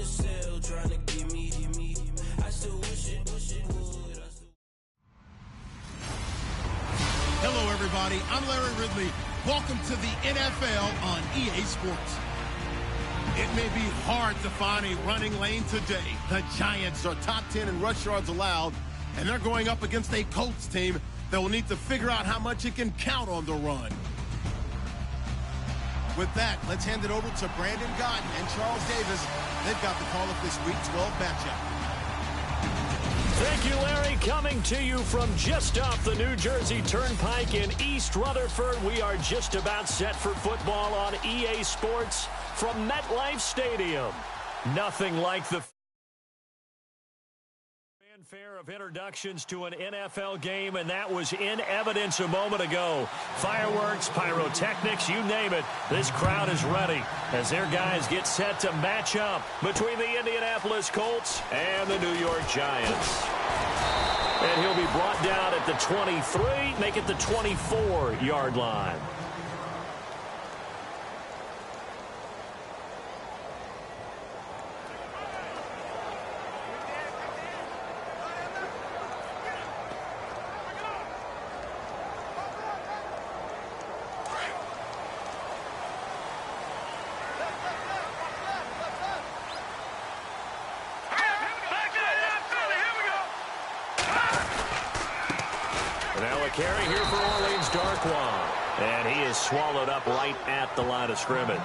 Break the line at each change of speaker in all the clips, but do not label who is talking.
the cell trying to get me. I still wish it would.
Hello, everybody. I'm Larry Ridley. Welcome to the NFL on EA Sports. It may be hard to find a running lane today. The Giants are top 10 in rush yards allowed, and they're going up against a Colts team that will need to figure out how much it can count on the run. With that, let's hand it over to Brandon Godden and Charles Davis. They've got the call of this Week 12 matchup.
Thank you, Larry. Coming to you from just off the New Jersey Turnpike in East Rutherford. We are just about set for football on EA Sports from MetLife Stadium. Nothing like the fanfare of introductions to an NFL game, and that was in evidence a moment ago. Fireworks, pyrotechnics, you name it. This crowd is ready as their guys get set to match up between the Indianapolis Colts and the New York Giants. And he'll be brought down at the 23, make it the 24-yard line. Carry here for Orleans, Darkwan. And he is swallowed up right at the line of scrimmage.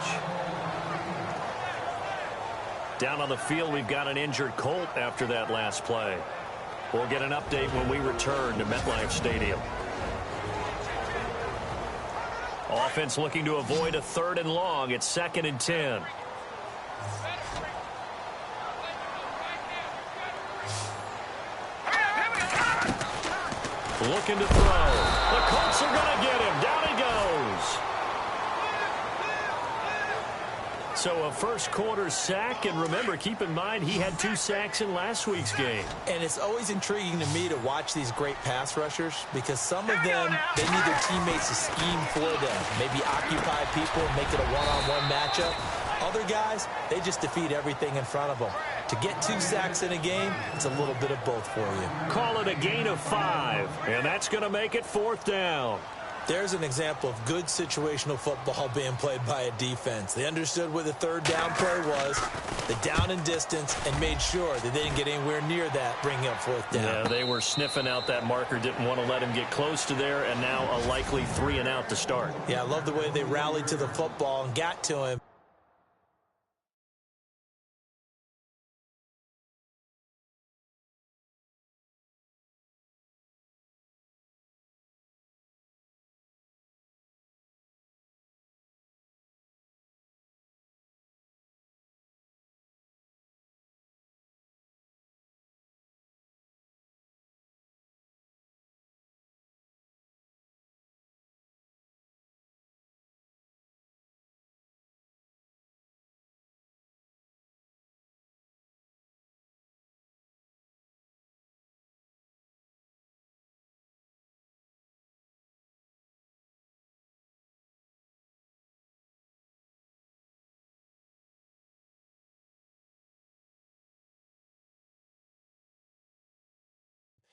Down on the field, we've got an injured Colt after that last play. We'll get an update when we return to MetLife Stadium. Offense looking to avoid a 3rd and long. It's 2nd and 10. Looking to throw. The Colts are going to get him. Down he goes. So a first quarter sack, and remember, keep in mind, he had 2 sacks in last week's game.
And it's always intriguing to me to watch these great pass rushers because some of them, they need their teammates to scheme for them. Maybe occupy people, make it a one-on-one matchup. Other guys, they just defeat everything in front of them. To get 2 sacks in a game, it's a little bit of both for you.
Call it a gain of 5, and that's going to make it 4th down.
There's an example of good situational football being played by a defense. They understood where the 3rd down play was, the down and distance, and made sure that they didn't get anywhere near that, bringing up 4th down.
Yeah, they were sniffing out that marker, didn't want to let him get close to there, and now a likely 3 and out to start.
Yeah, I love the way they rallied to the football and got to him.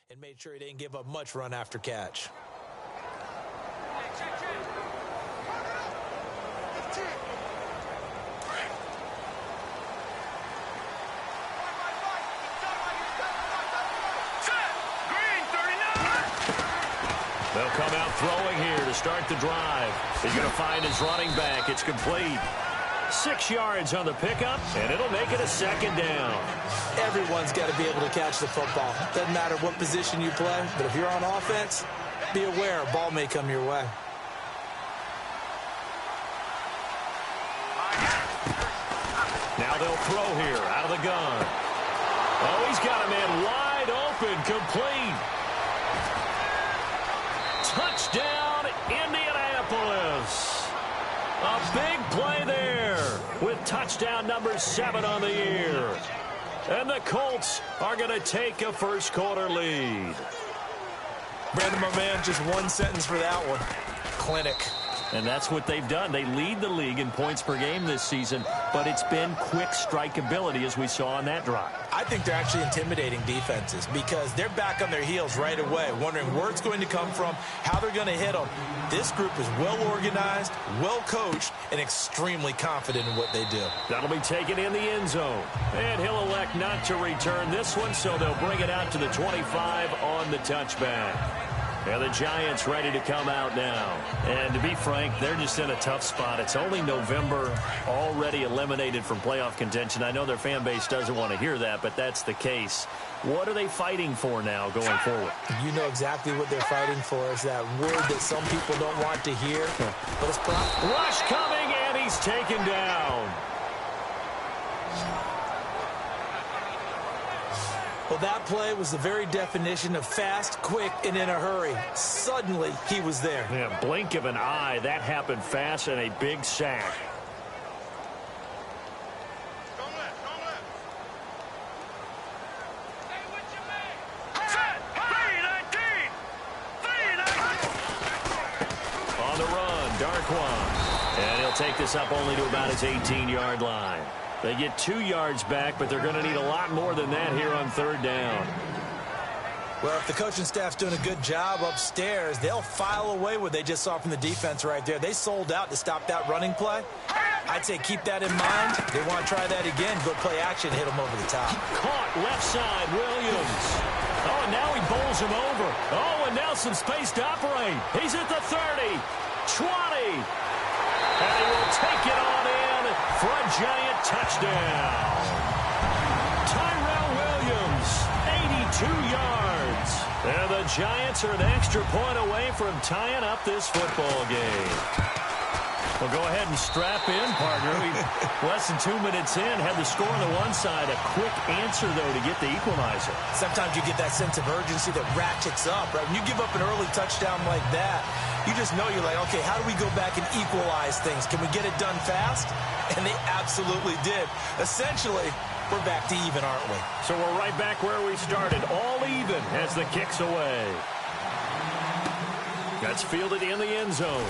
And made sure he didn't give up much run after catch.
They'll come out throwing here to start the drive. He's going to find his running back. It's complete. 6 yards on the pickup, and it'll make it a 2nd down.
Everyone's got to be able to catch the football. Doesn't matter what position you play, but if you're on offense, be aware a ball may come your way.
Now they'll throw here out of the gun. Oh, he's got a man wide open, complete. Touchdown, Indianapolis. A big play there with touchdown number 7 on the year. And the Colts are going to take a first quarter lead.
Brandon, my man, just one sentence for that one. Clinic.
And that's what they've done. They lead the league in points per game this season, but it's been quick strikeability as we saw on that drive.
I think they're actually intimidating defenses because they're back on their heels right away, wondering where it's going to come from, how they're going to hit them. This group is well organized, well coached, and extremely confident in what they do.
That'll be taken in the end zone. And he'll elect not to return this one, so they'll bring it out to the 25 on the touchback. And the Giants ready to come out now. And to be frank, they're just in a tough spot. It's only November, already eliminated from playoff contention. I know their fan base doesn't want to hear that, but that's the case. What are they fighting for now going forward?
You know exactly what they're fighting for. Is that word that some people don't want to hear. But it's
rush coming, and he's taken down.
Well, that play was the very definition of fast, quick, and in a hurry. Suddenly, he was there.
Yeah, blink of an eye. That happened fast and a big sack. On the run, Darkwan. And he'll take this up only to about his 18-yard line. They get 2 yards back, but they're going to need a lot more than that here on third down.
Well, if the coaching staff's doing a good job upstairs, they'll file away what they just saw from the defense right there. They sold out to stop that running play. I'd say keep that in mind. They want to try that again. Go play action, hit them over the top.
Caught left side, Williams. Oh, and now he bowls him over. Oh, and now some space to operate. He's at the 30, 20. And he will take it on in for a Giant touchdown. Tyrell Williams, 82 yards. And the Giants are an extra point away from tying up this football game. Well, go ahead and strap in, partner. Less than 2 minutes in, had the score on the one side. A quick answer, though, to get the equalizer.
Sometimes you get that sense of urgency that ratchets up, right? When you give up an early touchdown like that, you just know you're like, okay, how do we go back and equalize things? Can we get it done fast? And they absolutely did. Essentially, we're back to even, aren't we?
So we're right back where we started, all even as the kick's away. That's fielded in the end zone.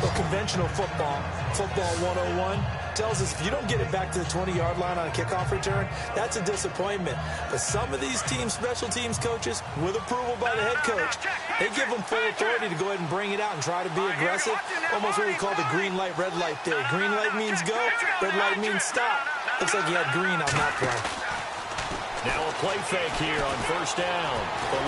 Well, conventional football 101, tells us if you don't get it back to the 20-yard line on a kickoff return, that's a disappointment. But some of these teams, special teams coaches, with approval by the head coach, they give them full authority to go ahead and bring it out and try to be aggressive. Almost what we call the green light, red light theory. Green light means go, red light means stop. Looks like he had green on that play.
Now a play fake here on first down.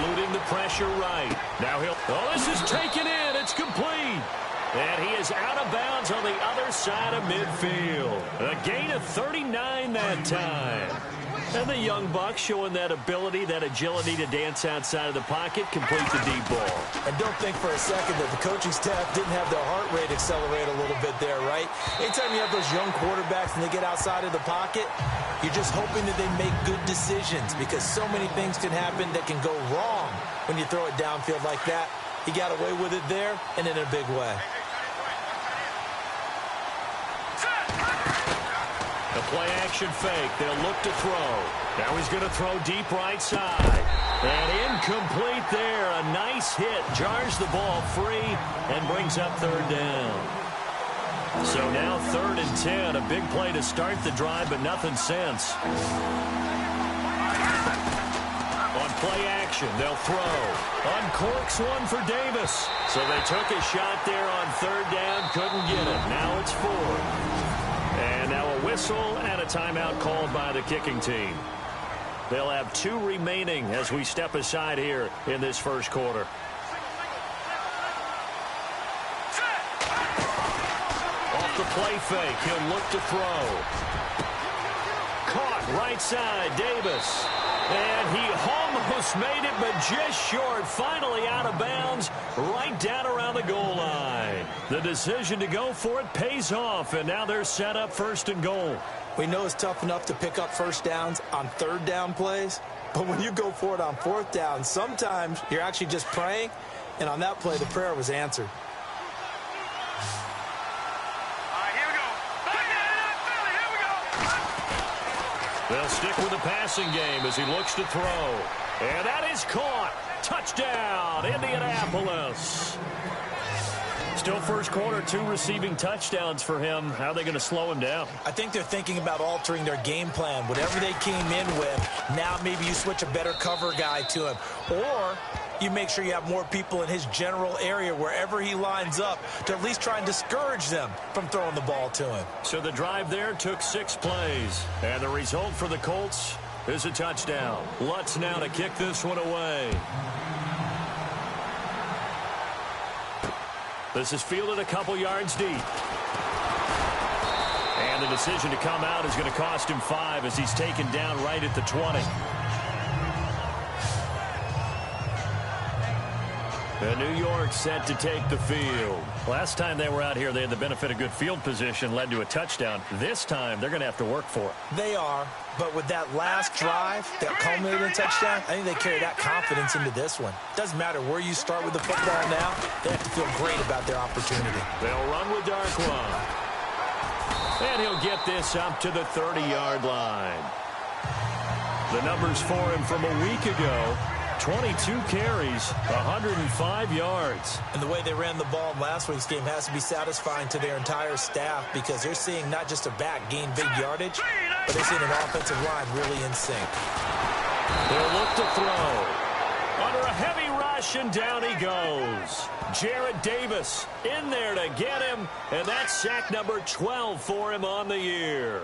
Eluding the pressure right. Now he'll... Oh, this is taken in. It's complete. And he is out of bounds on the other side of midfield. A gain of 39 that time. And the young buck showing that ability, that agility to dance outside of the pocket, complete the deep ball.
And don't think for a second that the coaching staff didn't have their heart rate accelerate a little bit there, right? Anytime you have those young quarterbacks and they get outside of the pocket, you're just hoping that they make good decisions because so many things can happen that can go wrong when you throw it downfield like that. He got away with it there and in a big way.
The play-action fake. They'll look to throw. Now he's going to throw deep right side. And incomplete there. A nice hit. Jars the ball free and brings up third down. So now 3rd and 10. A big play to start the drive, but nothing since. On play action, they'll throw. Uncorks one for Davis. So they took a shot there on 3rd down. Couldn't get it. Now it's 4th. And now a whistle and a timeout called by the kicking team. They'll have 2 remaining as we step aside here in this first quarter. Off the play fake, he'll look to throw. Caught right side, Davis. And he almost made it, but just short. Finally out of bounds, right down around the goal line. The decision to go for it pays off, and now they're set up 1st and goal.
We know it's tough enough to pick up first downs on 3rd down plays, but when you go for it on 4th down, sometimes you're actually just praying, and on that play, the prayer was answered. They'll
stick with the passing game as he looks to throw. And that is caught. Touchdown, Indianapolis. Still first quarter, 2 receiving touchdowns for him. How are they going to slow him down?
I think they're thinking about altering their game plan. Whatever they came in with, now maybe you switch a better cover guy to him. Or you make sure you have more people in his general area wherever he lines up to at least try and discourage them from throwing the ball to him.
So the drive there took 6 plays. And the result for the Colts is a touchdown. Lutz now to kick this one away. This is fielded a couple yards deep. And the decision to come out is going to cost him 5 as he's taken down right at the 20. And New York set to take the field. Last time they were out here, they had the benefit of good field position, led to a touchdown. This time, they're going to have to work for it.
They are, but with that last drive that culminated in a touchdown, I think they carry that confidence into this one. Doesn't matter where you start with the football now, they have to feel great about their opportunity.
They'll run with Darkwan. And he'll get this up to the 30-yard line. The numbers for him from a week ago: 22 carries, 105 yards.
And the way they ran the ball in last week's game has to be satisfying to their entire staff, because they're seeing not just a back gain big yardage, but they're seeing an offensive line really in sync.
They'll look to throw. Under a heavy rush, and down he goes. Jarrett Davis in there to get him, and that's sack number 12 for him on the year.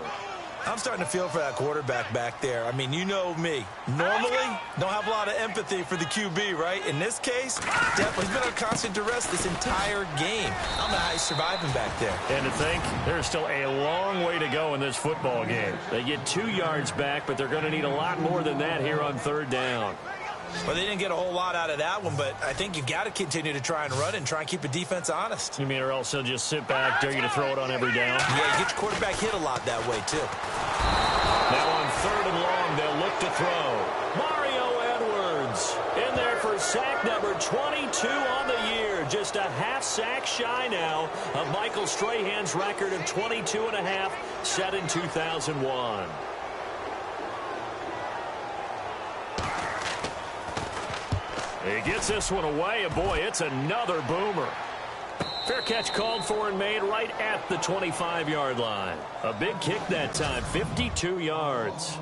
I'm starting to feel for that quarterback back there. I mean, you know me. Normally, don't have a lot of empathy for the QB, right? In this case, definitely he's been under constant duress this entire game. I don't know how he's surviving back there.
And to think, there's still a long way to go in this football game. They get 2 yards back, but they're going to need a lot more than that here on 3rd down.
Well, they didn't get a whole lot out of that one, but I think you've got to continue to try and run and try and keep the defense honest.
You mean, or else they'll just sit back, dare you to throw it on every down?
Yeah, you get your quarterback hit a lot that way, too.
Now on 3rd and long, they'll look to throw. Mario Edwards in there for sack number 22 on the year. Just a half sack shy now of Michael Strahan's record of 22.5, set in 2001. He gets this one away, and boy, it's another boomer. Fair catch called for and made right at the 25-yard line. A big kick that time, 52 yards.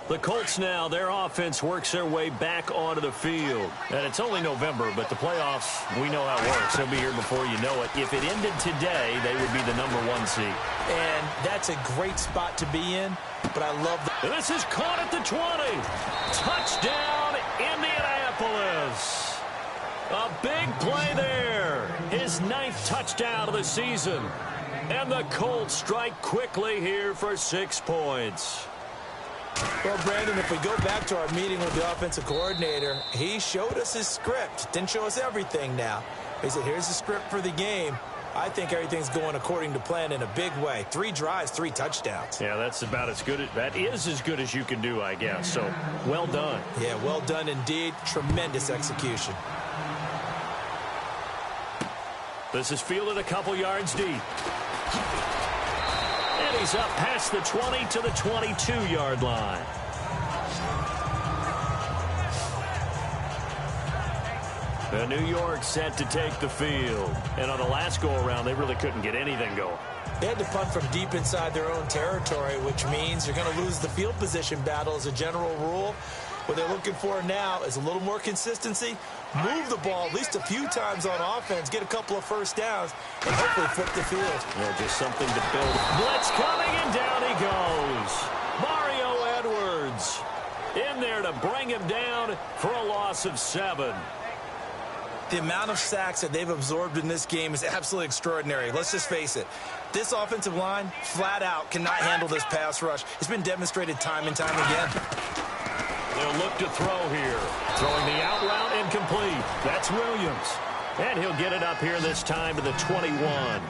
The Colts now, their offense works their way back onto the field. And it's only November, but the playoffs, we know how it works. They'll be here before you know it. If it ended today, they would be the number 1 seed.
And that's a great spot to be in, but I love that.
This is caught at the 20. Touchdown, Indianapolis. A big play there. His 9th touchdown of the season. And the Colts strike quickly here for 6 points.
Well, Brandon, if we go back to our meeting with the offensive coordinator, he showed us his script. Didn't show us everything now. He said, here's the script for the game. I think everything's going according to plan in a big way. 3 drives, 3 touchdowns.
Yeah, that's about as good. That is as good as you can do, I guess. So, well done.
Yeah, well done indeed. Tremendous execution.
This is fielded a couple yards deep. And he's up past the 20 to the 22-yard line. And New York set to take the field. And on the last go-around, they really couldn't get anything going.
They had to punt from deep inside their own territory, which means you're going to lose the field position battle as a general rule. What they're looking for now is a little more consistency, move the ball at least a few times on offense, get a couple of first downs, and hopefully flip the field.
Yeah, just something to build. Blitz coming, and down he goes. Mario Edwards in there to bring him down for a loss of 7.
The amount of sacks that they've absorbed in this game is absolutely extraordinary. Let's just face it. This offensive line, flat out, cannot handle this pass rush. It's been demonstrated time and time again.
They'll look to throw here. Throwing the out route incomplete. That's Williams. And he'll get it up here this time to the 21.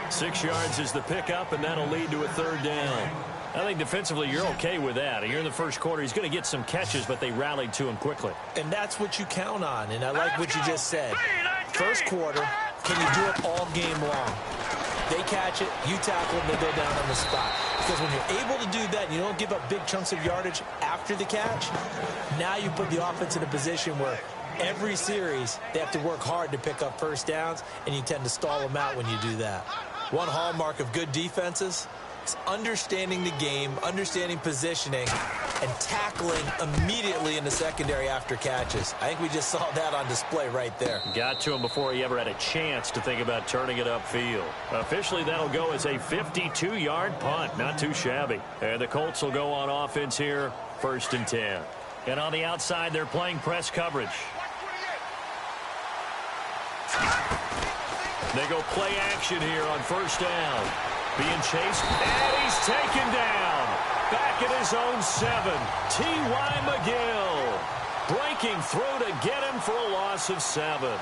6 yards is the pickup, and that'll lead to a 3rd down. I think defensively you're okay with that. You're in the first quarter. He's going to get some catches, but they rallied to him quickly.
And that's what you count on, and I like what you just said. First quarter, can you do it all game long? They catch it, you tackle them, they go down on the spot. Because when you're able to do that and you don't give up big chunks of yardage after the catch, now you put the offense in a position where every series they have to work hard to pick up first downs, and you tend to stall them out when you do that. One hallmark of good defenses is understanding the game, understanding positioning, and tackling immediately in the secondary after catches. I think we just saw that on display right there.
Got to him before he ever had a chance to think about turning it upfield. Officially, that'll go as a 52-yard punt. Not too shabby. And the Colts will go on offense here, 1st and 10. And on the outside, they're playing press coverage. They go play action here on 1st down. Being chased, and he's taken down. Back at his own 7. T.Y. McGill breaking through to get him for a loss of 7.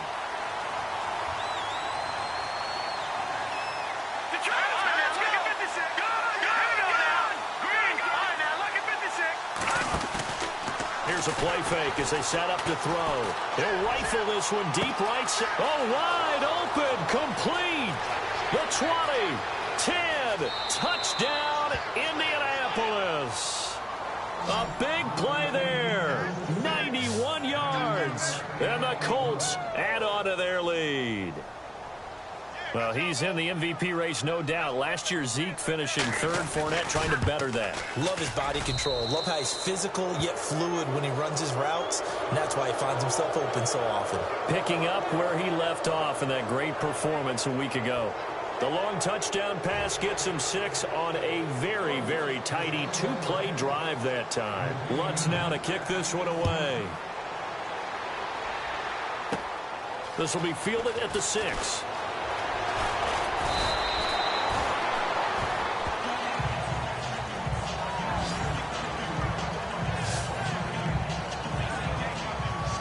Here's a play fake as they set up to throw. They'll rifle this one deep right side. Oh, wide open, complete. The 20, 10, touchdown, Indianapolis. A big play there, 91 yards. And the Colts add on to their lead. Well, he's in the MVP race, no doubt. Last year, Zeke finishing 3rd. Fournette trying to better that.
Love his body control. Love how he's physical yet fluid when he runs his routes. And that's why he finds himself open so often.
Picking up where he left off in that great performance a week ago. The long touchdown pass gets him 6 on a very, very tidy 2-play drive that time. Lutz now to kick this one away. This will be fielded at the 6.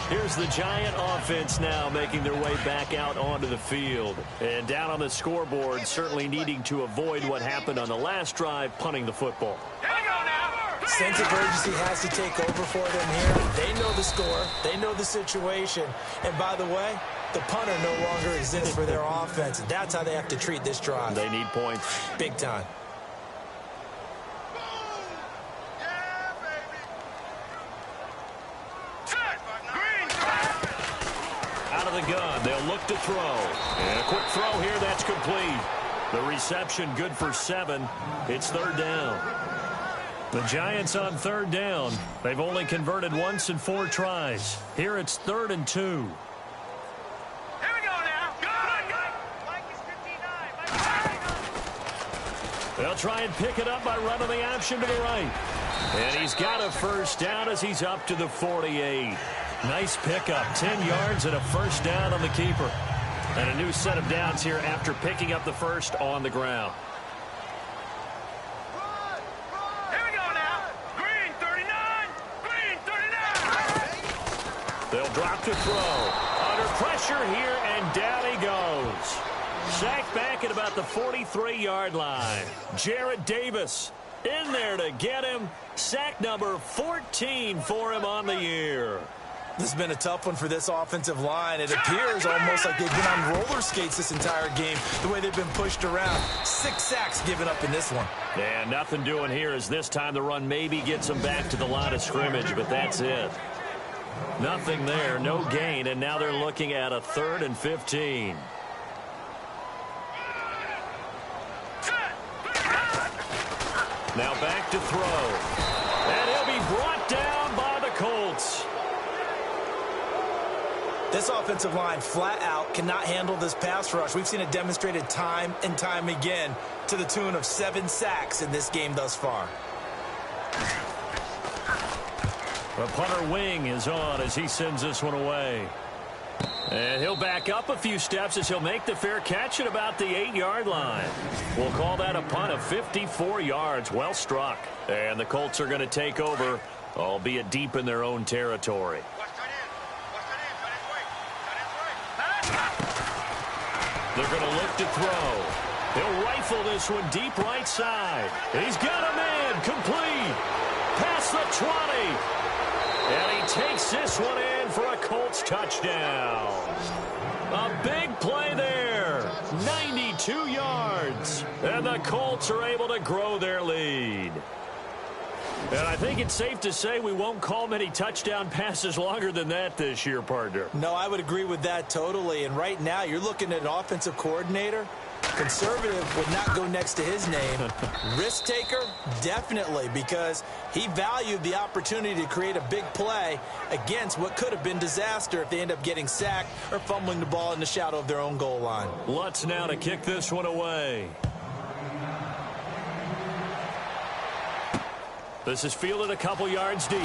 Here's the Giant offense now making their way back out onto the field. And down on the scoreboard, certainly needing to avoid what happened on the last drive, punting the football.
Sense of urgency has to take over for them here. They know the score. They know the situation. And by the way, the punter no longer exists for their offense. That's how they have to treat this drive.
They need points.
Big time.
Gun. They'll look to throw. And a quick throw here. That's complete. The reception good for 7. It's 3rd down. The Giants on 3rd down. They've only converted once in 4 tries. Here it's 3rd and 2.
Here we go now. Mike is 59.
They'll try and pick it up by running the option to the right. And he's got a 1st down as he's up to the 48. Nice pickup, 10 yards and a 1st down on the keeper. And a new set of downs here after picking up the 1st on the ground.
Here we go now. Green 39. Green 39.
They'll drop to throw. Under pressure here, and down he goes. Sacked back at about the 43-yard line. Jarrad Davis in there to get him. Sack number 14 for him on the year.
This has been a tough one for this offensive line. It appears almost like they've been on roller skates this entire game, the way they've been pushed around. 6 sacks given up in this one.
And nothing doing here as this time the run maybe gets them back to the line of scrimmage, but that's it. Nothing there, no gain, and now they're looking at a 3rd and 15. Now back to throw. And he'll be brought down by the Colts.
This offensive line flat out cannot handle this pass rush. We've seen it demonstrated time and time again to the tune of 7 sacks in this game thus far.
The punter wing is on as he sends this one away. And he'll back up a few steps as he'll make the fair catch at about the 8-yard line. We'll call that a punt of 54 yards. Well struck. And the Colts are going to take over, albeit deep in their own territory. They're going to look to throw. He'll rifle this one deep right side. He's got a man complete. Past the 20. And he takes this one in for a Colts touchdown. A big play there. 92 yards. the Colts are able to grow their lead. And I think it's safe to say we won't call many touchdown passes longer than that this year, partner.
No, I would agree with that totally. And right now, you're looking at an offensive coordinator. Conservative would not go next to his name. Risk taker, definitely, because he valued the opportunity to create a big play against what could have been disaster if they end up getting sacked or fumbling the ball in the shadow of their own goal line.
Lutz now to kick this one away. This is fielded a couple yards deep.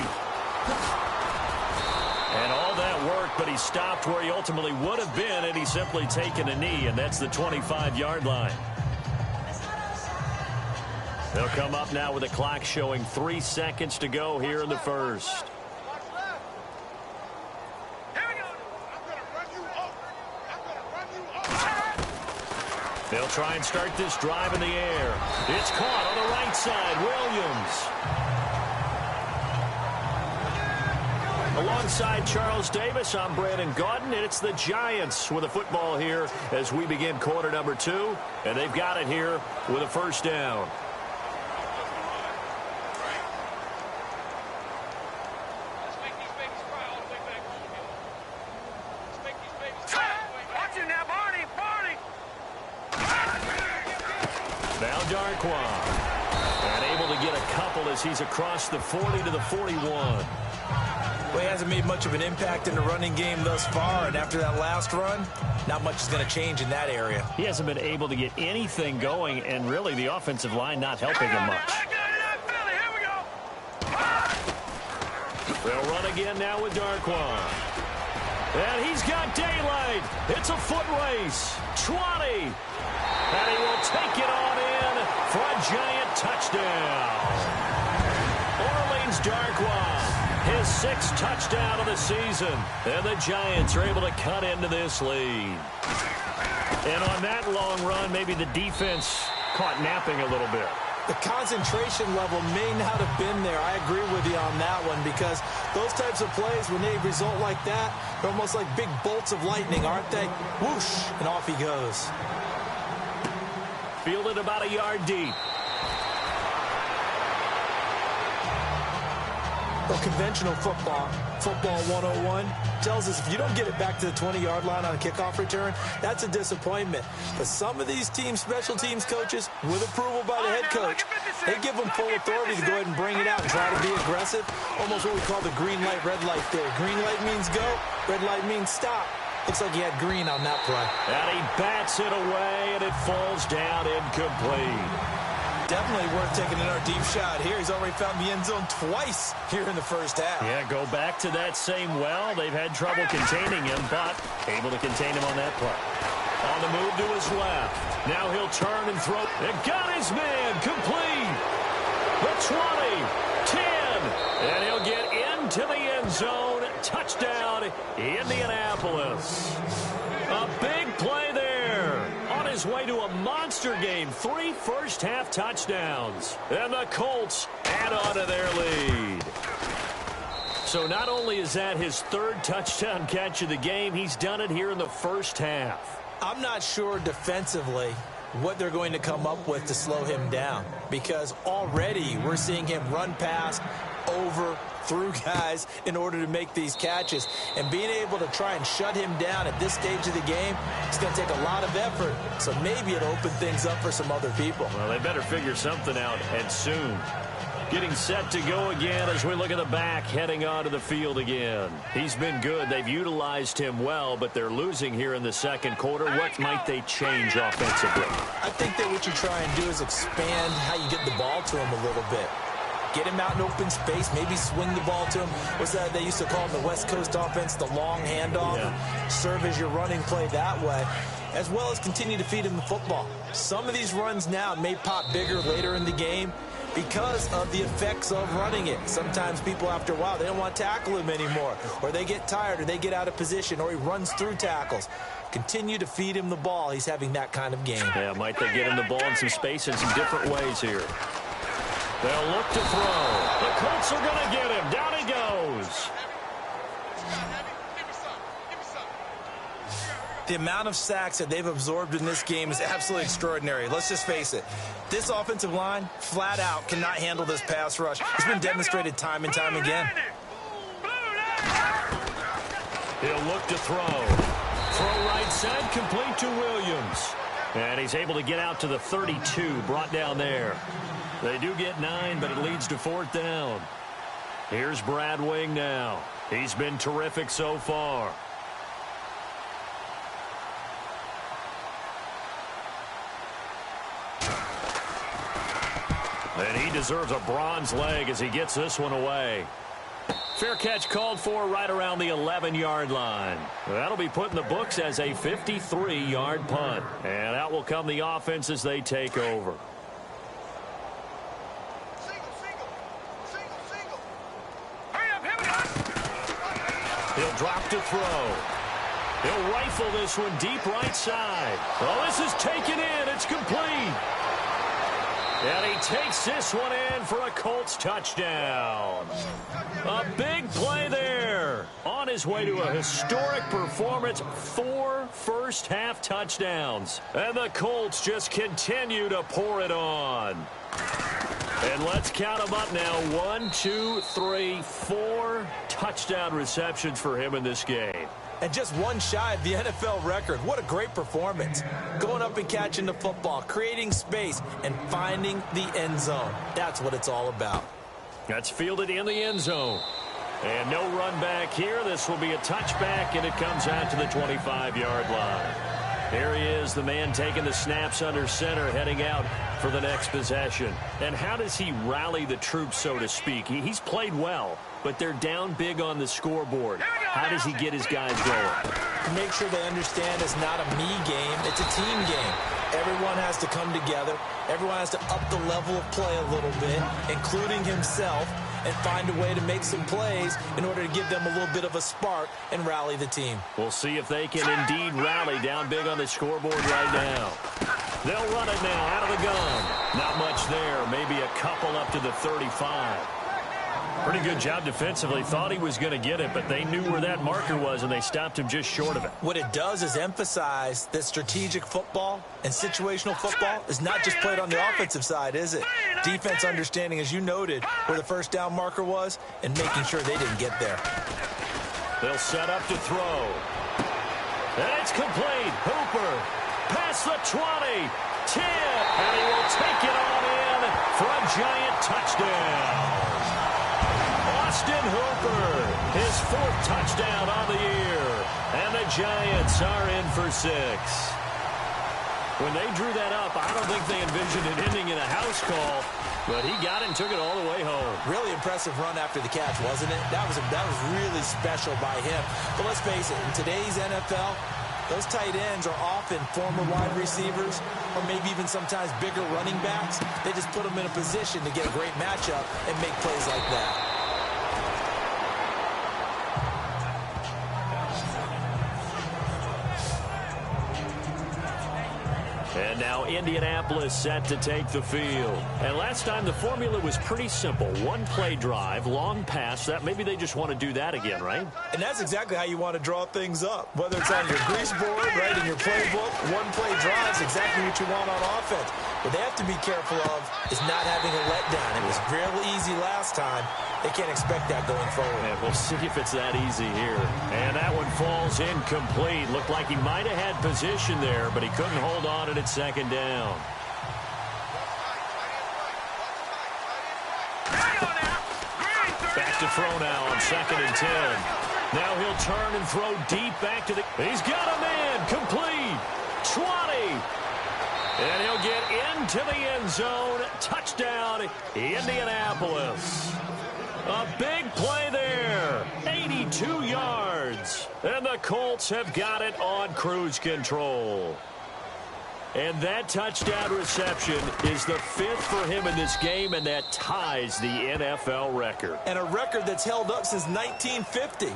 And all that work, but he stopped where he ultimately would have been had he simply taken a knee, and that's the 25-yard line. They'll come up now with a clock showing 3 seconds to go here in the first. They'll try and start this drive in the air. It's caught on the right side. Williams. Alongside Charles Davis, I'm Brandon Gaudin, and it's the Giants with a football here as we begin quarter number 2. And they've got it here with a first down. Now Darkwa. And able to get a couple as he's across the 40 to the 41.
Well, he hasn't made much of an impact in the running game thus far, and after that last run, not much is going to change in that area.
He hasn't been able to get anything going, and really the offensive line not helping him much. They'll run again now with Darkwa. And he's got daylight. It's a foot race. 20. And he will take it on in for a Giant touchdown. Orleans Darkwa, his 6th touchdown of the season. And the Giants are able to cut into this lead. And on that long run, maybe the defense caught napping a little bit.
The concentration level may not have been there. I agree with you on that one, because those types of plays, when they result like that, they're almost like big bolts of lightning, aren't they? Whoosh, and off he goes.
Fielded about a yard deep.
Well, conventional football 101, tells us if you don't get it back to the 20-yard line on a kickoff return, that's a disappointment. But some of these teams, special teams coaches, with approval by the head coach, they give them full authority to go ahead and bring it out and try to be aggressive. Almost what we call the green light, red light theory. Green light means go, red light means stop. Looks like he had green on that play.
And he bats it away, and it falls down incomplete.
Definitely worth taking another deep shot here. He's already found the end zone twice here in the first half.
Yeah, go back to that same well. They've had trouble containing him, but able to contain him on that play. On the move to his left. Now he'll turn and throw. It got his man complete. The 20, 10, and he'll get into the end zone. Touchdown, Indianapolis. A big play there. On his way to a monster game. 3 first-half touchdowns. And the Colts add on to their lead. So not only is that his 3rd touchdown catch of the game, he's done it here in the first half.
I'm not sure defensively what they're going to come up with to slow him down, because already we're seeing him run past, over, through guys in order to make these catches. And being able to try and shut him down at this stage of the game, it's going to take a lot of effort. So maybe it'll open things up for some other people.
Well, they better figure something out, and soon. Getting set to go again as we look at the back, heading onto the field again. He's been good. They've utilized him well, but they're losing here in the second quarter. What might they change offensively?
I think that what you try and do is expand how you get the ball to him a little bit. Get him out in open space, maybe swing the ball to him. What's that they used to call in the West Coast offense, the long handoff? Yeah. Serve as your running play that way, as well as continue to feed him the football. Some of these runs now may pop bigger later in the game because of the effects of running it. Sometimes people, after a while, they don't want to tackle him anymore, or they get tired, or they get out of position, or he runs through tackles. Continue to feed him the ball. He's having that kind of game.
Yeah, might they get him the ball in some space in some different ways here. They'll look to throw. The Colts are going to get him. Down he goes.
The amount of sacks that they've absorbed in this game is absolutely extraordinary. Let's just face it. This offensive line, flat out, cannot handle this pass rush. It's been demonstrated time and time again.
He'll look to throw. Throw right side, complete to Williams. And he's able to get out to the 32, brought down there. They do get 9, but it leads to 4th down. Here's Brad Wing now. He's been terrific so far. And he deserves a bronze leg as he gets this one away. Fair catch called for right around the 11-yard line. That'll be put in the books as a 53-yard punt. And out will come the offense as they take over. He'll drop to throw. He'll rifle this one deep right side. Oh, this is taken in. It's complete. And he takes this one in for a Colts touchdown. A big play there. On his way to a historic performance, 4 first-half touchdowns. And the Colts just continue to pour it on. And let's count them up now. 1, 2, 3, 4 touchdown receptions for him in this game.
And just one shy of the NFL record. What a great performance. Going up and catching the football, creating space, and finding the end zone. That's what it's all about.
That's fielded in the end zone. And no run back here. This will be a touchback, and it comes out to the 25-yard line. Here he is, the man taking the snaps under center, heading out for the next possession. And how does he rally the troops, so to speak? He's played well, but they're down big on the scoreboard. How does he get his guys going?
Make sure they understand it's not a me game, it's a team game. Everyone has to come together. Everyone has to up the level of play a little bit, including himself, and find a way to make some plays in order to give them a little bit of a spark and rally the team.
We'll see if they can indeed rally down big on the scoreboard right now. They'll run it now out of the gun. Not much there, maybe a couple up to the 35. Pretty good job defensively. Thought he was going to get it, but they knew where that marker was, and they stopped him just short of it.
What it does is emphasize that strategic football and situational football is not just played on the offensive side, is it? Defense understanding, as you noted, where the first down marker was and making sure they didn't get there.
They'll set up to throw. And it's complete. Hooper past the 20. 10. And he will take it on in for a giant touchdown. Austin Hooper, his 4th touchdown on the year. And the Giants are in for 6. When they drew that up, I don't think they envisioned it ending in a house call, but he got it and took it all the way home.
Really impressive run after the catch, wasn't it? That was really special by him. But let's face it, in today's NFL, those tight ends are often former wide receivers or maybe even sometimes bigger running backs. They just put them in a position to get a great matchup and make plays like that.
And now Indianapolis set to take the field. And last time the formula was pretty simple. One play drive, long pass. That maybe they just want to do that again, right?
And that's exactly how you want to draw things up. Whether it's on your grease board, right, in your playbook, one play drive is exactly what you want on offense. What they have to be careful of is not having a letdown. It was real easy last time. They can't expect that going forward.
And we'll see if it's that easy here. And that one falls incomplete. Looked like he might have had position there, but he couldn't hold on at second down. Back to throw now on 2nd and 10. Now he'll turn and throw deep back to the... He's got a man. Complete. 20. And he'll get into the end zone. Touchdown, Indianapolis. A big play there. 82 yards. And the Colts have got it on cruise control. And that touchdown reception is the 5th for him in this game, and that ties the NFL record.
And a record that's held up since 1950.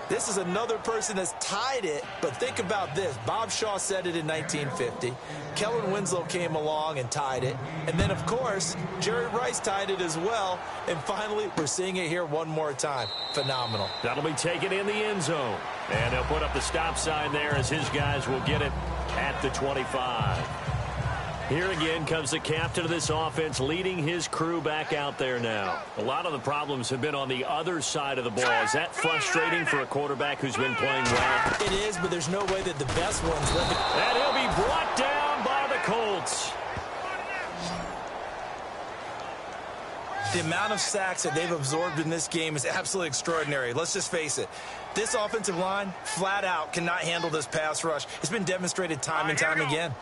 This is another person that's tied it, but think about this. Bob Shaw said it in 1950. Kellen Winslow came along and tied it. And then, of course, Jerry Rice tied it as well. And finally, we're seeing it here one more time. Phenomenal.
That'll be taken in the end zone. And he'll put up the stop sign there as his guys will get it at the 25. Here again comes the captain of this offense leading his crew back out there now. A lot of the problems have been on the other side of the ball. Is that frustrating for a quarterback who's been playing well?
It is, but there's no way that the best ones let it.
And he'll be brought down by the Colts.
The amount of sacks that they've absorbed in this game is absolutely extraordinary. Let's just face it. This offensive line, flat out, cannot handle this pass rush. It's been demonstrated time and time again.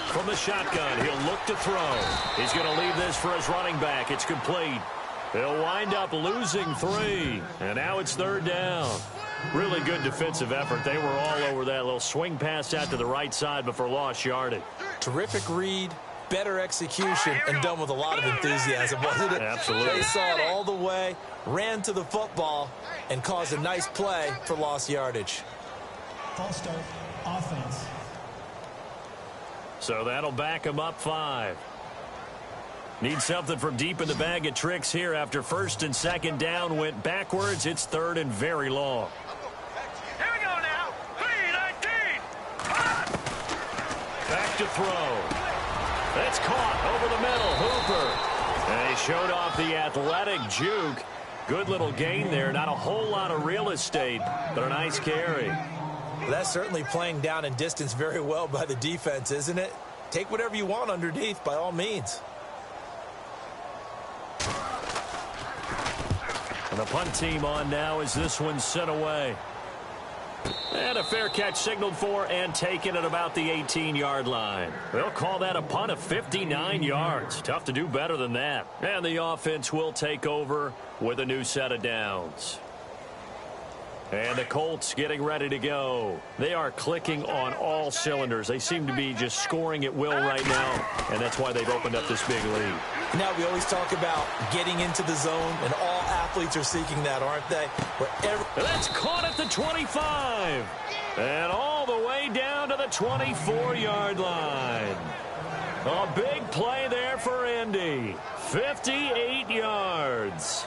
From the shotgun, he'll look to throw. He's going to leave this for his running back. It's complete. They'll wind up losing 3. And now it's 3rd down. Really good defensive effort. They were all over that little swing pass out to the right side before lost yardage.
Terrific read, better execution, and done with a lot of enthusiasm, wasn't it?
Absolutely.
They saw it all the way, ran to the football, and caused a nice play for lost yardage.
False start, offense.
So that'll back him up 5. Need something from deep in the bag of tricks here after 1st and 2nd down went backwards. It's 3rd and very long.
Here we go now. 3-19.
Back to throw. That's caught over the middle. Hooper. And he showed off the athletic juke. Good little gain there. Not a whole lot of real estate, but a nice carry.
Well, that's certainly playing down in distance very well by the defense, isn't it? Take whatever you want underneath, by all means.
And the punt team on now as this one's sent away. And a fair catch signaled for and taken at about the 18-yard line. They'll call that a punt of 59 yards. Tough to do better than that. And the offense will take over with a new set of downs. And the Colts getting ready to go. They are clicking on all cylinders. They seem to be just scoring at will right now, and that's why they've opened up this big lead.
Now, we always talk about getting into the zone, and all athletes are seeking that, aren't they?
That's caught at the 25. And all the way down to the 24-yard line. A big play there for Indy. 58 yards.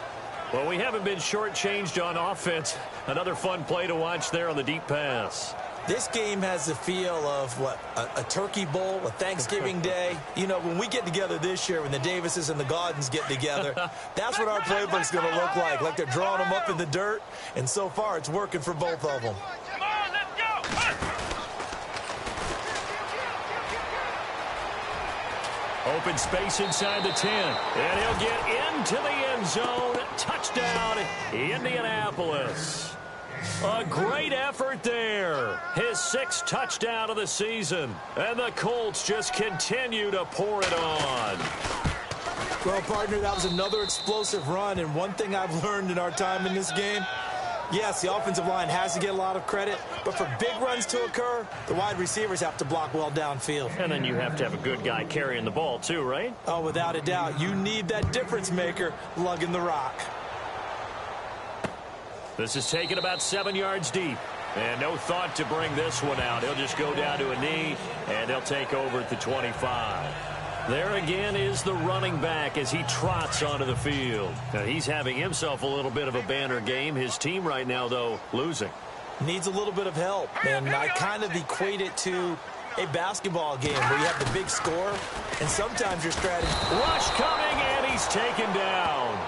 Well, we haven't been shortchanged on offense. Another fun play to watch there on the deep pass.
This game has the feel of, what, a turkey bowl, a Thanksgiving day. You know, when we get together this year, when the Davises and the Gaudens get together, that's what our playbook's going to look like. Like they're drawing them up in the dirt, and so far it's working for both of them.
Come on, let's go.
Open space inside the 10. And he'll get into the end zone. Touchdown, Indianapolis. A great effort there. His 6th touchdown of the season. And the Colts just continue to pour it on.
Well, partner, that was another explosive run. And one thing I've learned in our time in this game, yes, the offensive line has to get a lot of credit, but for big runs to occur, the wide receivers have to block well downfield.
And then you have to have a good guy carrying the ball too, right?
Oh, without a doubt. You need that difference maker lugging the rock.
This is taken about 7 yards deep. And no thought to bring this one out. He'll just go down to a knee, and they'll take over at the 25. There again is the running back as he trots onto the field. Now, he's having himself a little bit of a banner game. His team right now, though, losing.
Needs a little bit of help, and I kind of equate it to a basketball game where you have the big score, and sometimes your strategy.
Rush coming, and he's taken down.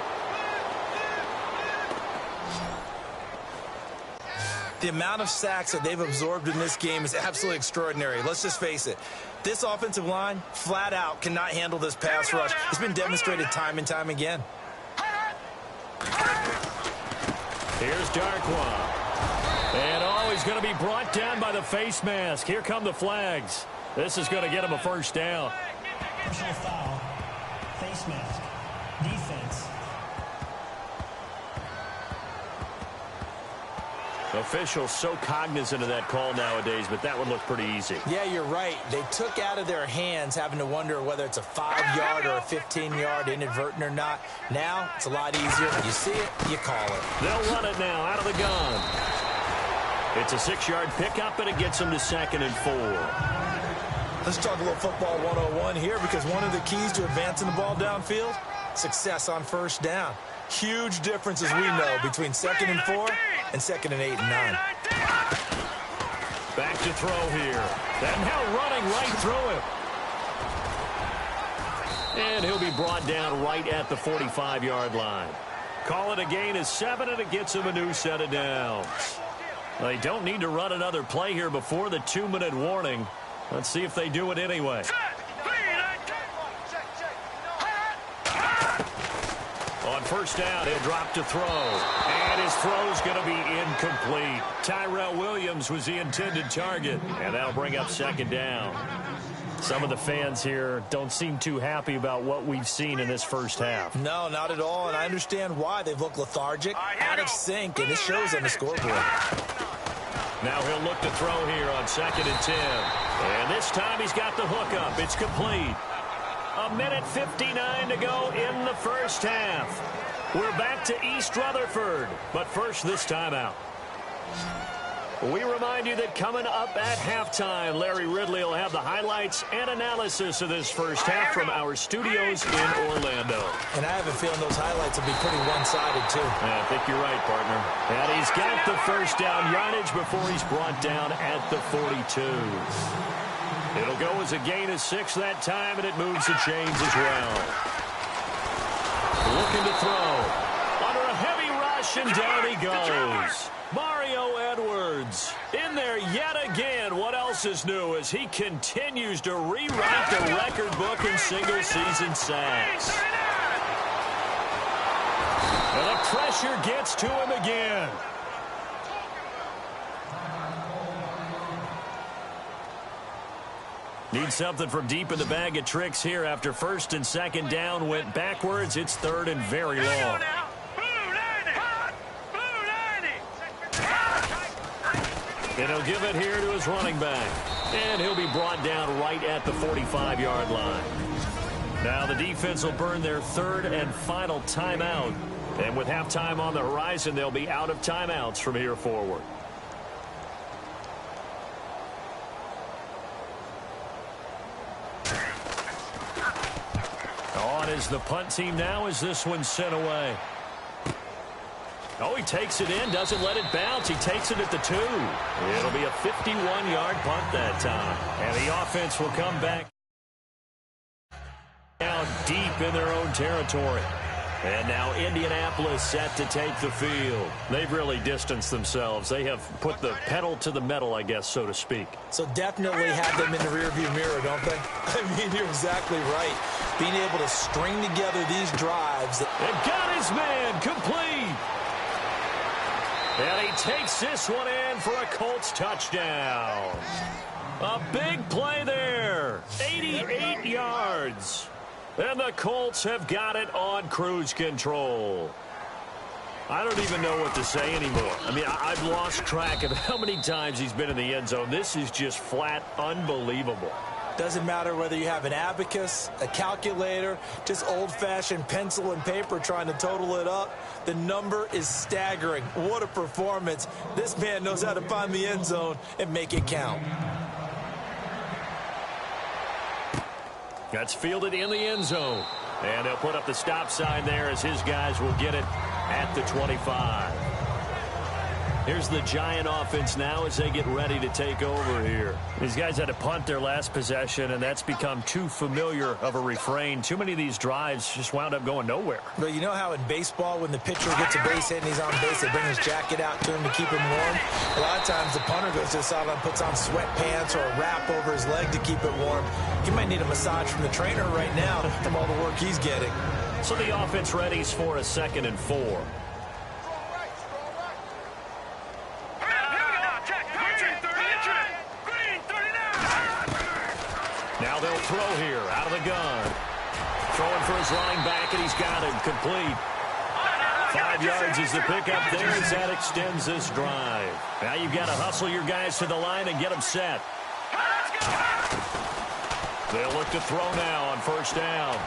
The amount of sacks that they've absorbed in this game is absolutely extraordinary. Let's just face it. This offensive line, flat out, cannot handle this pass rush. It's been demonstrated time and time again.
Here's Darkwa. And he's going to be brought down by the face mask. Here come the flags. This is going to get him a 1st down.
Personal foul, face mask, defense.
Officials so cognizant of that call nowadays, but that one looked pretty easy.
Yeah, you're right. They took out of their hands having to wonder whether it's a 5-yard or a 15-yard inadvertent or not. Now, it's a lot easier. You see it, you call it.
They'll run it now out of the gun. It's a 6-yard pickup, and it gets them to 2nd and 4.
Let's talk a little football 101 here, because one of the keys to advancing the ball downfield, success on first down. Huge difference, as we know, between 2nd and 4 and 2nd and 8 and 9.
Back to throw here. And now running right through him. And he'll be brought down right at the 45-yard line. Call it a gain of 7, and it gets him a new set of downs. They don't need to run another play here before the 2-minute warning. Let's see if they do it anyway. On first down, he'll drop to throw. And his throw's going to be incomplete. Tyrell Williams was the intended target. And that'll bring up 2nd down. Some of the fans here don't seem too happy about what we've seen in this first half.
No, not at all. And I understand why. They've looked lethargic, out of sync, and it shows on the scoreboard.
Now he'll look to throw here on 2nd and 10. And this time he's got the hook up. It's complete. 1:59 to go in the first half. We're back to East Rutherford, but first this timeout. We remind you that coming up at halftime, Larry Ridley will have the highlights and analysis of this first half from our studios in Orlando.
And I have a feeling those highlights will be pretty one-sided, too.
Yeah, I think you're right, partner. And he's got the first down yardage before he's brought down at the 42. It'll go as a gain of 6 that time, and it moves the chains as well. Looking to throw. Under a heavy rush, and down he goes. Mario Edwards in there yet again. What else is new as he continues to rewrite the record book in single-season sacks. And the pressure gets to him again. Need something from deep in the bag of tricks here after 1st and 2nd down went backwards. It's 3rd and very long. And he'll give it here to his running back. And he'll be brought down right at the 45-yard line. Now the defense will burn their 3rd and final timeout. And with halftime on the horizon, they'll be out of timeouts from here forward. On is the punt team now as this one's sent away. Oh, he takes it in, doesn't let it bounce. He takes it at the 2. It'll be a 51-yard punt that time. And the offense will come back down deep in their own territory. And now Indianapolis set to take the field. They've really distanced themselves. They have put the pedal to the metal, I guess, so to speak.
So definitely have them in the rearview mirror, don't they? I mean, you're exactly right. Being able to string together these drives.
And got his man complete. And he takes this one in for a Colts touchdown. A big play there. 88 yards. And the Colts have got it on cruise control. I don't even know what to say anymore. I mean, I've lost track of how many times he's been in the end zone. This is just flat unbelievable.
Doesn't matter whether you have an abacus, a calculator, just old-fashioned pencil and paper trying to total it up. The number is staggering. What a performance. This man knows how to find the end zone and make it count.
That's fielded in the end zone. And they'll put up the stop sign there as his guys will get it at the 25. Here's the Giant offense now as they get ready to take over here. These guys had to punt their last possession, and that's become too familiar of a refrain. Too many of these drives just wound up going nowhere.
But you know how in baseball, when the pitcher gets a base hit and he's on base, they bring his jacket out to him to keep him warm? A lot of times the punter goes to the sideline, puts on sweatpants or a wrap over his leg to keep it warm. He might need a massage from the trainer right now from all the work he's getting.
So the offense readies for a 2nd and 4. Now they'll throw here out of the gun. Throwing for his running back, and he's got him complete. 5 yards is the pickup there as that extends this drive. Now you've got to hustle your guys to the line and get them set. They'll look to throw now on first down.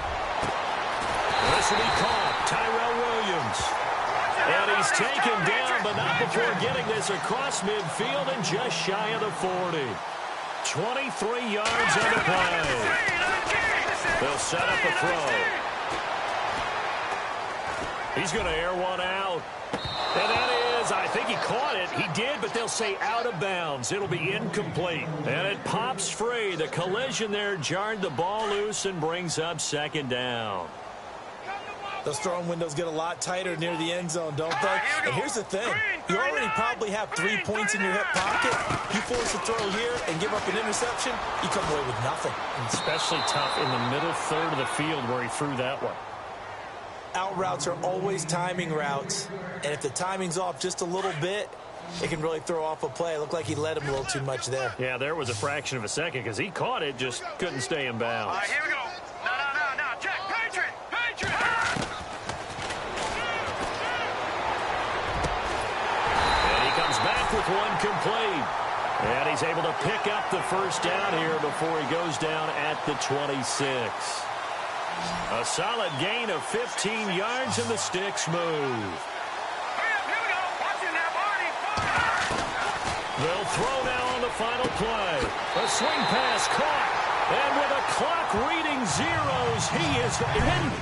This will be caught. Tyrell Williams. And he's taken down, but not before getting this across midfield and just shy of the 40. 23 yards on the play. They'll set up a throw. He's going to air one out. And that is, I think he caught it. He did, but they'll say out of bounds. It'll be incomplete. And it pops free. The collision there jarred the ball loose and brings up second down.
Those throwing windows get a lot tighter near the end zone, don't they? And here's the thing. You already probably have 3 points in your hip pocket. You force a throw here and give up an interception, you come away with nothing.
And especially tough in the middle third of the field where he threw that one.
Out routes are always timing routes. And if the timing's off just a little bit, it can really throw off a play. It looked like he led him a little too much there.
Yeah, there was a fraction of a second because he caught it, just couldn't stay in bounds.
All right, here we go. No. Check. Patriot.
Back with one complete. And he's able to pick up the first down here before he goes down at the 26. A solid gain of 15 yards, and the sticks move.
Here we go. Watch it now, Barney.
They'll throw now on the final play. A swing pass caught. And with a clock reading zeros, he is in.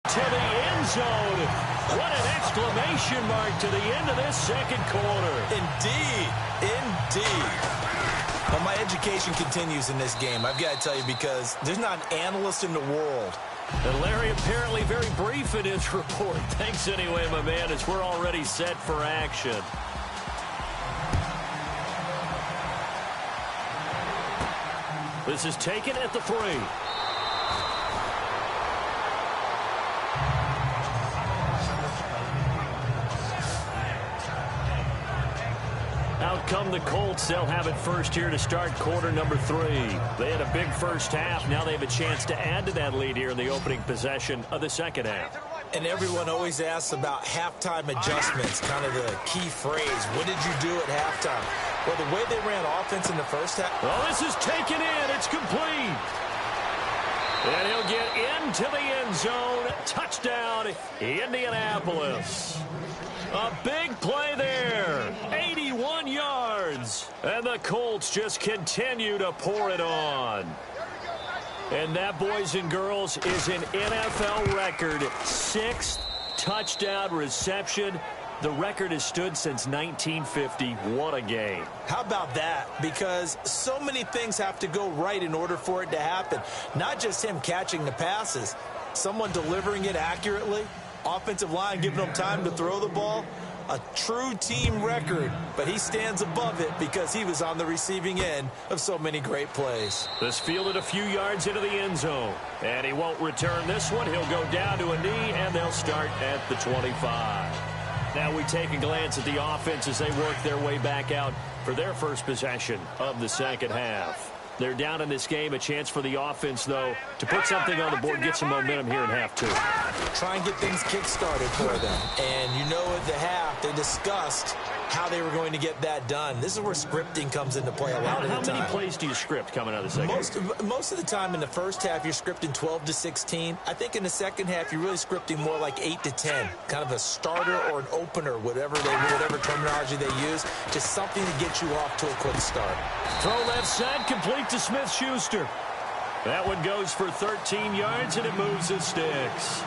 To the end zone. What an exclamation mark to the end of this second quarter.
Indeed. Well, my education continues in this game, I've got to tell you, because there's not an analyst in the world.
And Larry apparently very brief in his report. Thanks anyway, my man, as we're already set for action. This is taken at the 3. Out come the Colts. They'll have it first here to start quarter number 3. They had a big first half. Now they have a chance to add to that lead here in the opening possession of the second half.
And everyone always asks about halftime adjustments, kind of the key phrase. What did you do at halftime? Well, the way they ran offense in the first half.
Well, this is taken in. It's complete. And he'll get into the end zone. Touchdown, Indianapolis. A big play there. 81 yards. And the Colts just continue to pour it on. And that, boys and girls, is an NFL record 6th touchdown reception. The record has stood since 1950. What a game.
How about that? Because so many things have to go right in order for it to happen. Not just him catching the passes, someone delivering it accurately, offensive line giving them time to throw the ball. A true team record, but he stands above it because he was on the receiving end of so many great plays.
This fielded a few yards into the end zone, and he won't return this one. He'll go down to a knee, and they'll start at the 25. Now we take a glance at the offense as they work their way back out for their first possession of the second half. They're down in this game. A chance for the offense, though, to put something on the board, get some momentum here in half 2.
Try and get things kick-started for them. And you know at the half, they discussed how they were going to get that done. This is where scripting comes into play a lot of the time.
How many plays do you script coming out of the second half?
Most of the time in the first half, you're scripting 12 to 16. I think in the second half, you're really scripting more like 8 to 10. Kind of a starter or an opener, whatever terminology they use. Just something to get you off to a quick start.
Throw left side, complete to Smith-Schuster. That one goes for 13 yards, and it moves the sticks.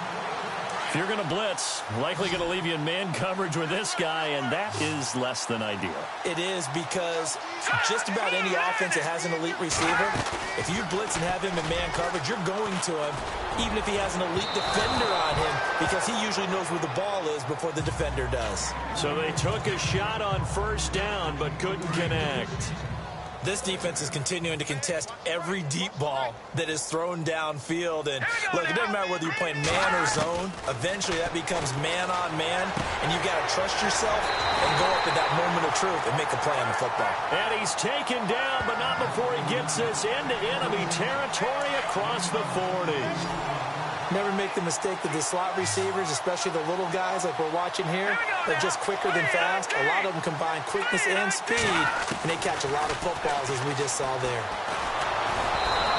If you're going to blitz, likely going to leave you in man coverage with this guy, and that is less than ideal.
It is, because just about any offense that has an elite receiver, if you blitz and have him in man coverage, you're going to him, even if he has an elite defender on him, because he usually knows where the ball is before the defender does.
So they took a shot on first down, but couldn't connect.
This defense is continuing to contest every deep ball that is thrown downfield. And look, it doesn't matter whether you're playing man or zone. Eventually, that becomes man on man, and you've got to trust yourself and go up at that moment of truth and make a play on the football.
And he's taken down, but not before he gets this into enemy territory across the 40.
Never make the mistake that the slot receivers, especially the little guys like we're watching here, they're just quicker than fast. A lot of them combine quickness and speed, and they catch a lot of footballs, as we just saw there.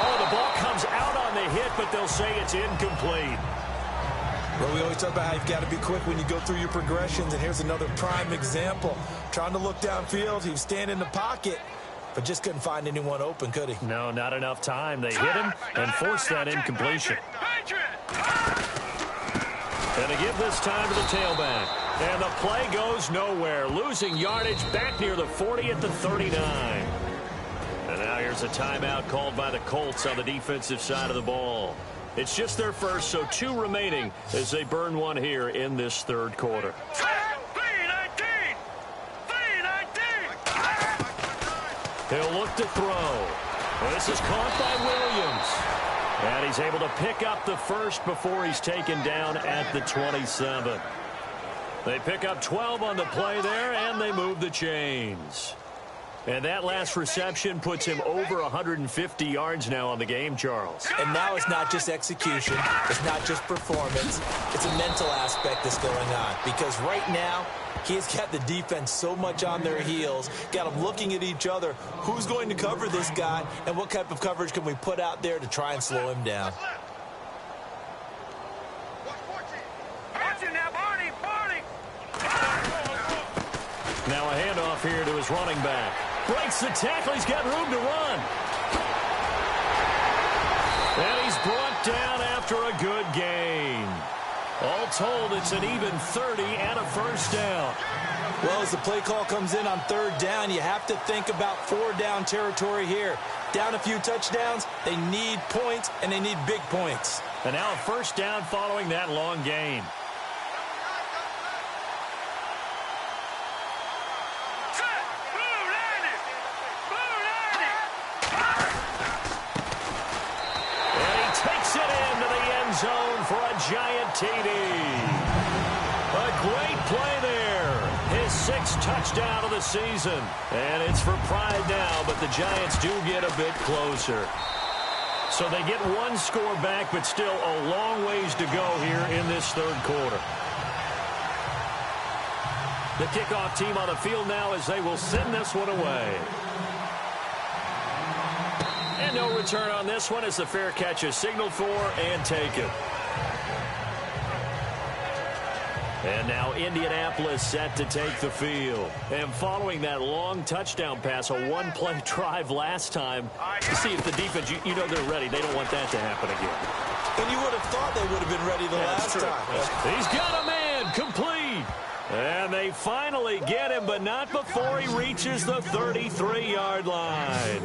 Oh, the ball comes out on the hit, but they'll say it's incomplete.
Well, we always talk about how you've got to be quick when you go through your progressions, and here's another prime example. Trying to look downfield, he was standing in the pocket, but just couldn't find anyone open, could he?
No, not enough time. They hit him and forced that incompletion. And to give this time to the tailback. And the play goes nowhere. Losing yardage back near the 40 at the 39. And now here's a timeout called by the Colts on the defensive side of the ball. It's just their first, so 2 remaining as they burn one here in this third quarter. He'll look to throw. Well, this is caught by Williams. And he's able to pick up the first before he's taken down at the 27. They pick up 12 on the play there, and they move the chains. And that last reception puts him over 150 yards now on the game, Charles.
And now it's not just execution. It's not just performance. It's a mental aspect that's going on. Because right now, he's got the defense so much on their heels, got them looking at each other. Who's going to cover this guy, and what type of coverage can we put out there to try and slow him down?
Now a handoff here to his running back. Breaks the tackle. He's got room to run. And he's brought down after a good gain. All told, it's an even 30 and a first down.
Well, as the play call comes in on third down, you have to think about 4-down territory here. Down a few touchdowns, they need points, and they need big points.
And now a first down following that long gain. Zone for a giant TD. A great play there. His 6th touchdown of the season. And it's for pride now, but the Giants do get a bit closer. So they get 1 score back, but still a long ways to go here in this third quarter. The kickoff team on the field now as they will send this one away. And no return on this one as the fair catch is signaled for and taken. And now Indianapolis set to take the field. And following that long touchdown pass, a 1-play drive last time, to see if the defense, you know they're ready. They don't want that to happen again.
And you would have thought they would have been ready the last time.
He's got a man, complete. And they finally get him, but not before he reaches the 33-yard line.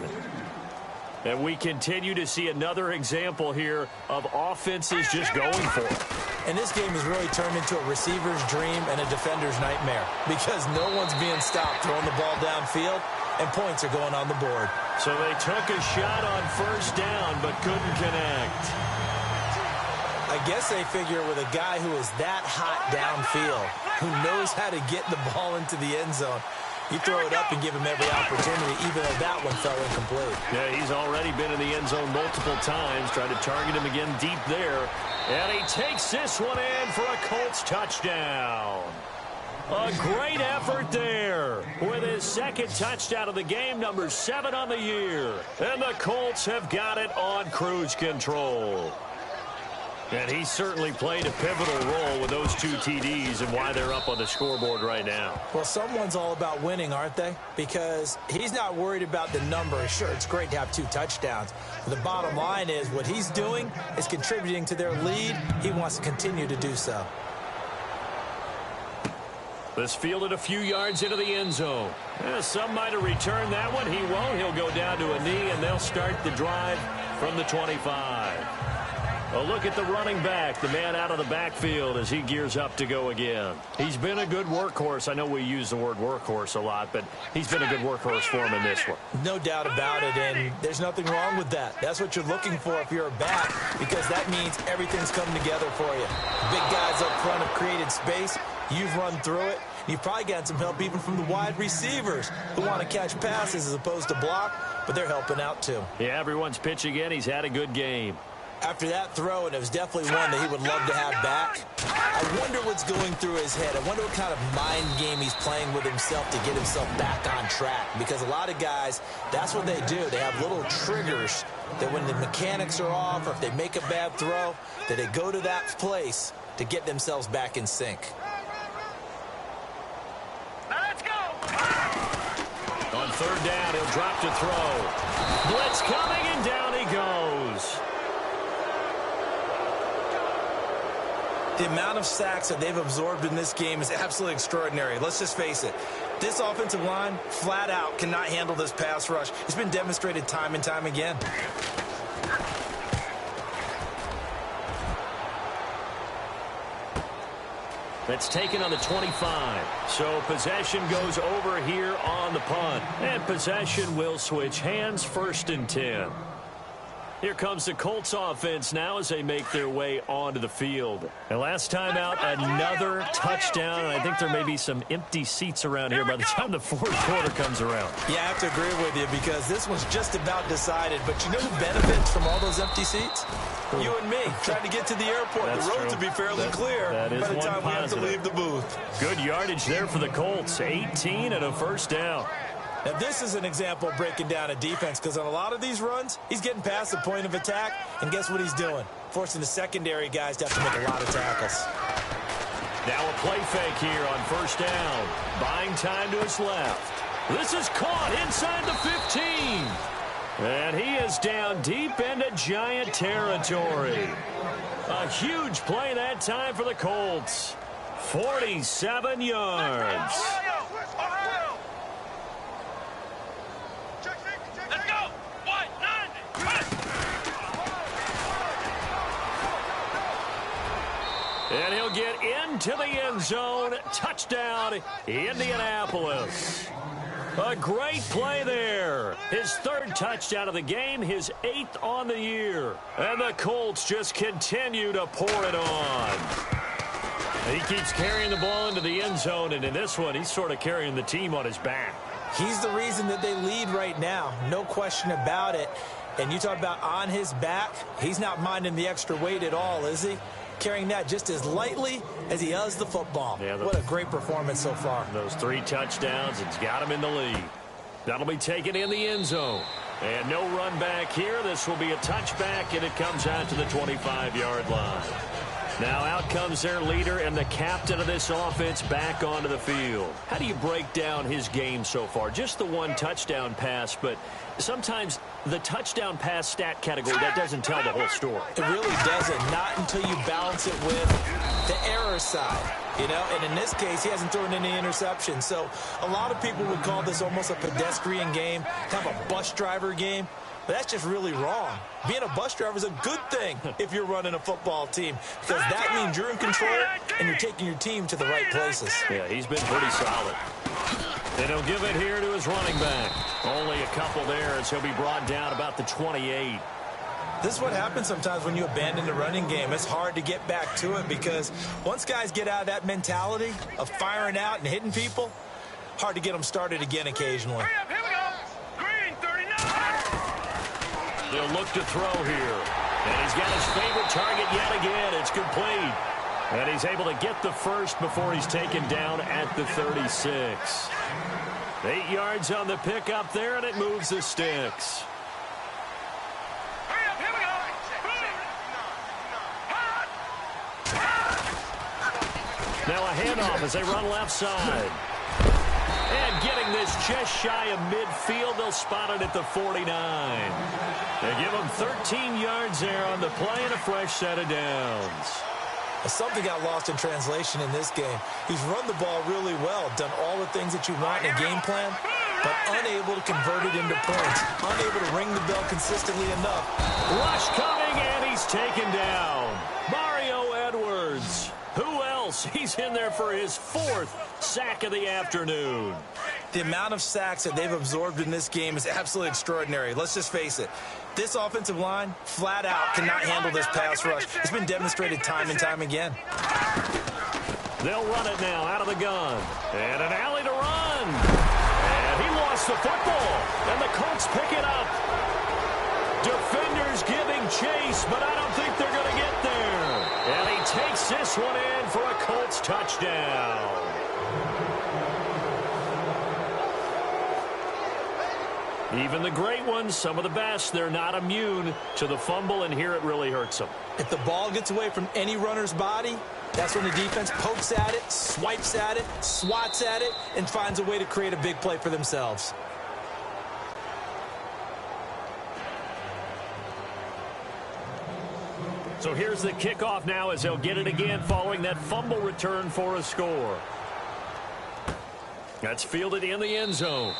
And we continue to see another example here of offenses just going for it.
And this game has really turned into a receiver's dream and a defender's nightmare because no one's being stopped throwing the ball downfield, and points are going on the board.
So they took a shot on first down but couldn't connect.
I guess they figure with a guy who is that hot downfield, who knows how to get the ball into the end zone, you throw it up and give him every opportunity, even though that one fell incomplete.
Yeah, he's already been in the end zone multiple times. Tried to target him again deep there. And he takes this one in for a Colts touchdown. A great effort there with his 2nd touchdown of the game, number 7 on the year. And the Colts have got it on cruise control. And he certainly played a pivotal role with those 2 TDs and why they're up on the scoreboard right now.
Well, someone's all about winning, aren't they? Because he's not worried about the number. Sure, it's great to have 2 touchdowns. But the bottom line is what he's doing is contributing to their lead. He wants to continue to do so.
This fielded a few yards into the end zone. Some might have returned that one. He won't. He'll go down to a knee, and they'll start the drive from the 25. A look at the running back, the man out of the backfield as he gears up to go again. He's been a good workhorse. I know we use the word workhorse a lot, but he's been a good workhorse for him in this one.
No doubt about it, and there's nothing wrong with that. That's what you're looking for if you're a back, because that means everything's coming together for you. Big guys up front have created space. You've run through it. You've probably gotten some help even from the wide receivers who want to catch passes as opposed to block, but they're helping out too.
Yeah, everyone's pitching in. He's had a good game.
After that throw, and it was definitely one that he would love to have back, I wonder what's going through his head. I wonder what kind of mind game he's playing with himself to get himself back on track. Because a lot of guys, that's what they do. They have little triggers that when the mechanics are off or if they make a bad throw, that they go to that place to get themselves back in sync.
Now let's go.
On 3rd down, he'll drop to throw. Blitz coming, and down he goes.
The amount of sacks that they've absorbed in this game is absolutely extraordinary. Let's just face it. This offensive line, flat out, cannot handle this pass rush. It's been demonstrated time and time again.
That's taken on the 25. So possession goes over here on the punt. And possession will switch hands, 1st and 10. Here comes the Colts offense now as they make their way onto the field. And last time out, another touchdown. And I think there may be some empty seats around here by the time the 4th quarter comes around.
Yeah, I have to agree with you because this one's just about decided. But you know who benefits from all those empty seats? You and me, trying to get to the airport.
That's
the roads
true.
will be fairly clear
by the time
we have to leave the booth.
Good yardage there for the Colts. 18 and a 1st down.
Now, this is an example of breaking down a defense because on a lot of these runs, he's getting past the point of attack, and guess what he's doing? Forcing the secondary guys to have to make a lot of tackles.
Now a play fake here on 1st down. Buying time to his left. This is caught inside the 15. And he is down deep into Giant territory. A huge play that time for the Colts. 47 yards.
Let's go. 190.
And he'll get into the end zone. Touchdown, Indianapolis. A great play there. His 3rd touchdown of the game, his 8th on the year. And the Colts just continue to pour it on. He keeps carrying the ball into the end zone, and in this one, he's sort of carrying the team on his back.
He's the reason that they lead right now. No question about it. And you talk about on his back, he's not minding the extra weight at all, is he? Carrying that just as lightly as he does the football.
Yeah,
what a great performance so far.
Those 3 touchdowns, it's got him in the lead. That'll be taken in the end zone. And no run back here. This will be a touchback, and it comes out to the 25-yard line. Now out comes their leader and the captain of this offense back onto the field. How do you break down his game so far? Just the 1 touchdown pass, but sometimes the touchdown pass stat category, that doesn't tell the whole story.
It really doesn't, not until you balance it with the error side. You know, and in this case, he hasn't thrown any interceptions. So a lot of people would call this almost a pedestrian game, kind of a bus driver game. But that's just really wrong. Being a bus driver is a good thing if you're running a football team because that means you're in control and you're taking your team to the right places.
Yeah, he's been pretty solid. And he'll give it here to his running back. Only a couple there as he'll be brought down about the 28.
This is what happens sometimes when you abandon the running game. It's hard to get back to it because once guys get out of that mentality of firing out and hitting people, hard to get them started again occasionally.
Hurry up, here we go. Green 39.
They'll look to throw here. And he's got his favorite target yet again. It's complete. And he's able to get the first before he's taken down at the 36. 8 yards on the pickup there, and it moves the sticks.
Hurry up, here we go.
Now a handoff as they run left side. And getting this just shy of midfield, they'll spot it at the 49. They give him 13 yards there on the play and a fresh set of downs.
Something got lost in translation in this game. He's run the ball really well, done all the things that you want in a game plan, but unable to convert it into points, unable to ring the bell consistently enough.
Rush coming, and he's taken down. Mario Edwards. Who else? He's in there for his 4th sack of the afternoon.
The amount of sacks that they've absorbed in this game is absolutely extraordinary. Let's just face it. This offensive line, flat out, cannot handle this pass rush. It's been demonstrated time and time again.
They'll run it now out of the gun. And an alley to run. And he lost the football. And the Colts pick it up. Defenders giving chase, but I don't think they're going to get there. And he takes this one in for a Colts touchdown. Even the great ones, some of the best, they're not immune to the fumble, and here it really hurts them.
If the ball gets away from any runner's body, that's when the defense pokes at it, swipes at it, swats at it, and finds a way to create a big play for themselves.
So here's the kickoff now as they'll get it again following that fumble return for a score. That's fielded in the end zone.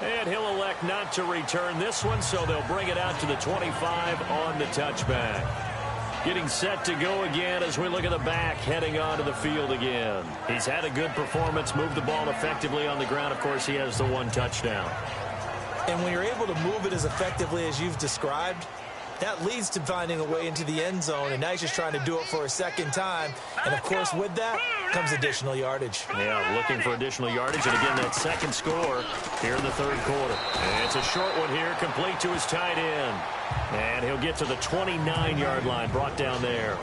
And he'll elect not to return this one, so they'll bring it out to the 25 on the touchback. Getting set to go again as we look at the back heading onto the field again. He's had a good performance, moved the ball effectively on the ground. Of course, he has the 1 touchdown.
And when you're able to move it as effectively as you've described, that leads to finding a way into the end zone, and now he's just trying to do it for a second time. And, of course, with that comes additional yardage.
Yeah, looking for additional yardage, and again, that second score here in the 3rd quarter. And it's a short one here, complete to his tight end. And he'll get to the 29-yard line, brought down there.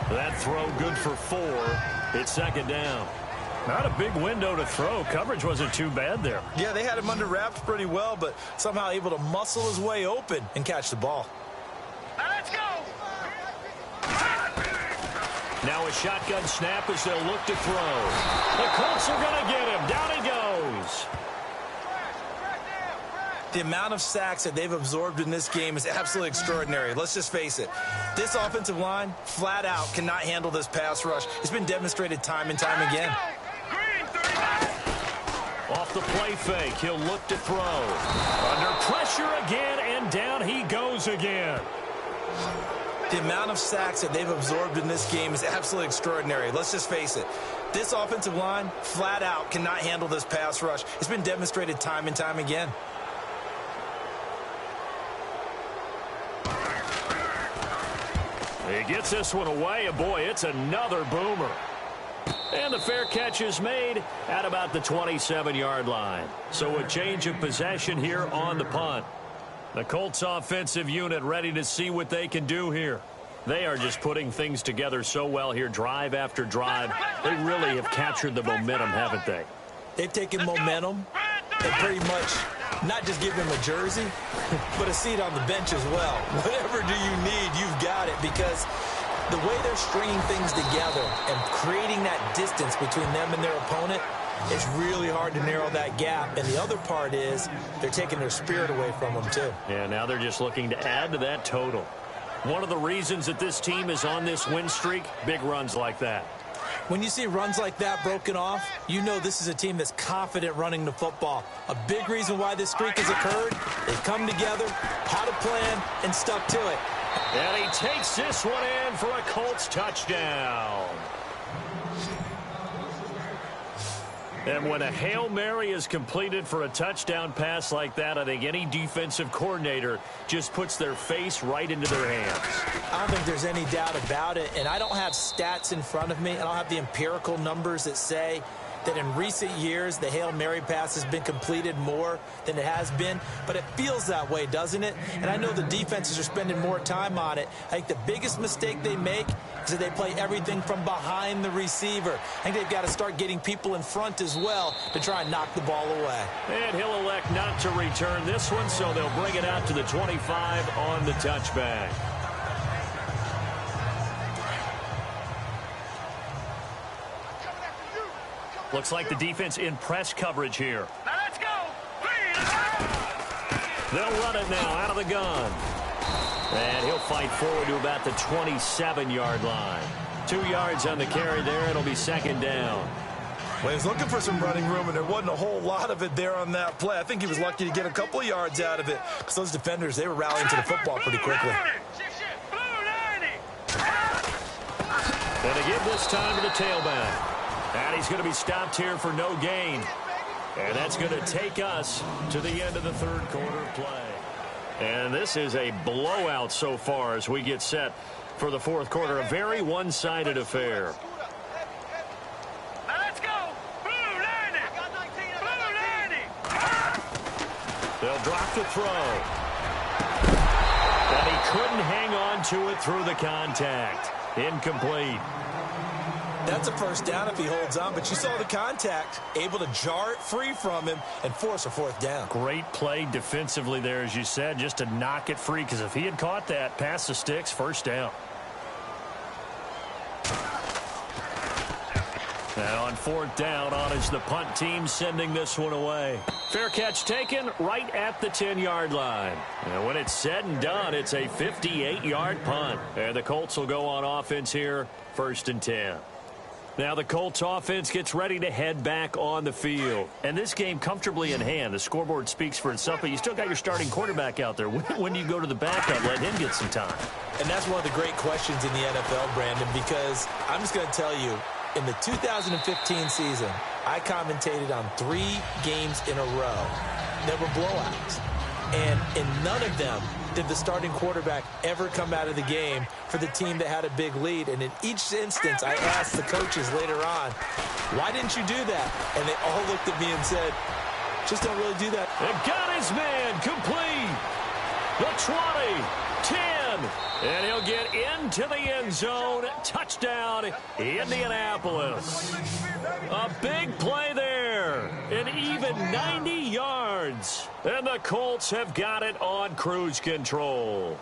That throw good for 4. It's 2nd down. Not a big window to throw. Coverage wasn't too bad there.
Yeah, they had him under wraps pretty well, but somehow able to muscle his way open and catch the ball.
Let's go!
Now a shotgun snap as they'll look to throw. The Colts are going to get him. Down he goes.
The amount of sacks that they've absorbed in this game is absolutely extraordinary. Let's just face it. This offensive line, flat out, cannot handle this pass rush. It's been demonstrated time and time again.
Off the play fake, he'll look to throw. Under pressure again, and down he goes again.
The amount of sacks that they've absorbed in this game is absolutely extraordinary. Let's just face it. This offensive line, flat out, cannot handle this pass rush. It's been demonstrated time and time again.
He gets this one away, and boy, it's another boomer. And the fair catch is made at about the 27-yard line. So a change of possession here on the punt. The Colts offensive unit ready to see what they can do here. They are just putting things together so well here, drive after drive. They really have captured the momentum, haven't they?
They've taken momentum and pretty much not just give him a jersey, but a seat on the bench as well. Whatever do you need, you've got it, because the way they're stringing things together and creating that distance between them and their opponent, it's really hard to narrow that gap. And the other part is they're taking their spirit away from them, too.
Yeah, now they're just looking to add to that total. One of the reasons that this team is on this win streak, big runs like that.
When you see runs like that broken off, you know this is a team that's confident running the football. A big reason why this streak has occurred, they've come together, had a plan, and stuck to it.
And he takes this one in for a Colts touchdown. And when a Hail Mary is completed for a touchdown pass like that, I think any defensive coordinator just puts their face right into their hands.
I don't think there's any doubt about it, and I don't have stats in front of me. I don't have the empirical numbers that say that in recent years the Hail Mary pass has been completed more than it has been, but it feels that way, doesn't it? And I know the defenses are spending more time on it. I think the biggest mistake they make is that they play everything from behind the receiver. I think they've got to start getting people in front as well to try and knock the ball away.
And he'll elect not to return this one, so they'll bring it out to the 25 on the touchback. Looks like the defense in press coverage here.
Now let's go. Green.
They'll run it now out of the gun. And he'll fight forward to about the 27-yard line. 2 yards on the carry there. It'll be second down.
Well, he was looking for some running room, and there wasn't a whole lot of it there on that play. I think he was lucky to get a couple of yards out of it because those defenders, they were rallying to the football pretty quickly.
And they give this time to the tailback. And he's going to be stopped here for no gain. And that's going to take us to the end of the third quarter play. And this is a blowout so far as we get set for the fourth quarter. A very one-sided affair. They'll drop the throw. And he couldn't hang on to it through the contact. Incomplete.
That's a first down if he holds on, but you saw the contact, able to jar it free from him and force a fourth down.
Great play defensively there, as you said, just to knock it free, because if he had caught that, past the sticks, first down. Now on fourth down, on is the punt team sending this one away. Fair catch taken right at the 10-yard line. And when it's said and done, it's a 58-yard punt. And the Colts will go on offense here, 1st and 10. Now the Colts offense gets ready to head back on the field. And this game comfortably in hand. The scoreboard speaks for itself, but you still got your starting quarterback out there. When do you go to the backup, let him get some time?
And that's one of the great questions in the NFL, Brandon, because I'm just going to tell you, in the 2015 season, I commentated on 3 games in a row that were blowouts. And in none of them did the starting quarterback ever come out of the game for the team that had a big lead. And in each instance, I asked the coaches later on, why didn't you do that? And they all looked at me and said, just don't really do that.
And got his man complete. The 20, 10, and he'll get into the end zone. Touchdown, Indianapolis. A big play there. An even 90 yards. And the Colts have got it on cruise control.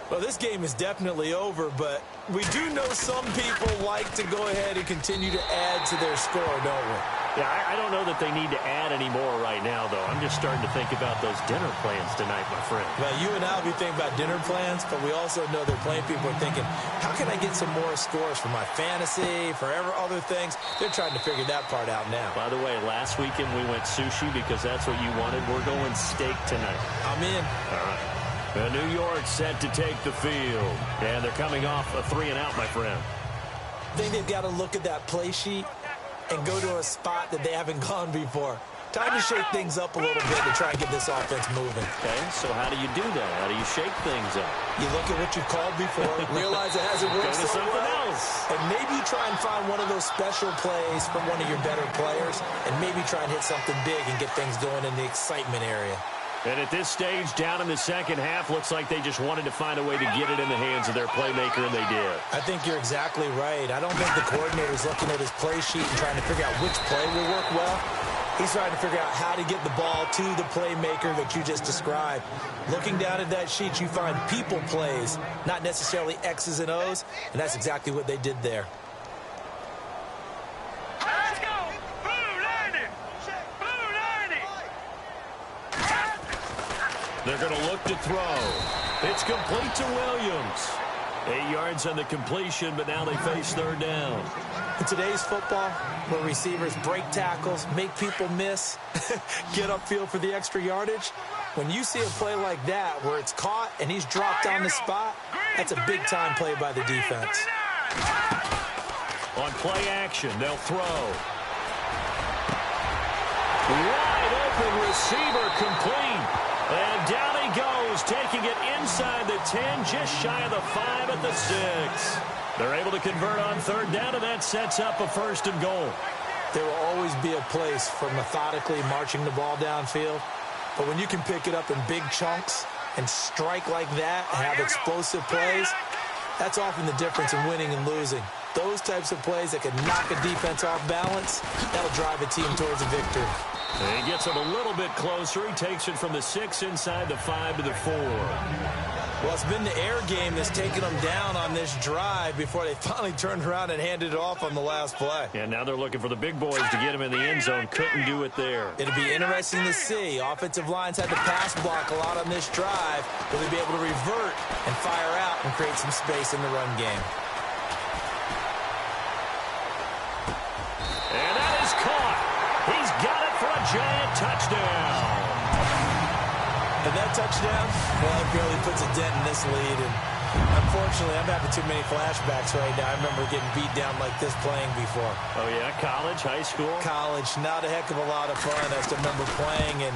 Well, this game is definitely over, but we do know some people like to go ahead and continue to add to their score, don't we?
Yeah, I don't know that they need to add any more right now, though. I'm just starting to think about those dinner plans tonight, my friend.
Well, you and I will be thinking about dinner plans, but we also know they're playing people are thinking, how can I get some more scores for my fantasy, for other things? They're trying to figure that part out now.
By the way, last weekend we went sushi because that's what you wanted. We're going steak tonight.
I'm in.
All right. New York set to take the field. And they're coming off a 3-and-out, my friend.
I think they've got to look at that play sheet and go to a spot that they haven't gone before. Time to shake things up a little bit to try and get this offense moving.
Okay, so how do you do that? How do you shake things up?
You look at what you've called before, realize it hasn't worked so well, and maybe try and find one of those special plays from one of your better players, and maybe try and hit something big and get things going in the excitement area.
And at this stage, down in the second half, looks like they just wanted to find a way to get it in the hands of their playmaker, and they did.
I think you're exactly right. I don't think the coordinator's looking at his play sheet and trying to figure out which play will work well. He's trying to figure out how to get the ball to the playmaker that you just described. Looking down at that sheet, you find people plays, not necessarily X's and O's, and that's exactly what they did there.
Let's go. Blue landing. Blue landing.
They're going to look to throw. It's complete to Williams. 8 yards on the completion, but now they face third down.
In today's football, where receivers break tackles, make people miss, get upfield for the extra yardage, when you see a play like that where it's caught and he's dropped on the spot, that's a big-time play by the defense.
On play action, they'll throw. Wide open receiver complete. And down he goes, taking it inside the 10, just shy of the 5 at the 6. They're able to convert on third down, and that sets up a 1st and goal.
There will always be a place for methodically marching the ball downfield. But when you can pick it up in big chunks and strike like that and have explosive plays, that's often the difference in winning and losing. Those types of plays that can knock a defense off balance, that'll drive a team towards a victory.
And he gets him a little bit closer. He takes it from the 6 inside the 5 to the 4.
Well, it's been the air game that's taken them down on this drive before they finally turned around and handed it off on the last play.
And now they're looking for the big boys to get him in the end zone. Couldn't do it there.
It'll be interesting to see. Offensive lines had to pass block a lot on this drive. Will they be able to revert and fire out and create some space in the run game?
And that is caught. He's got it for a giant touchdown.
And that touchdown, well, it barely puts a dent in this lead. And unfortunately, I'm having too many flashbacks right now. I remember getting beat down like this playing before.
Oh, yeah? College, high school?
College, not a heck of a lot of fun. I just remember playing and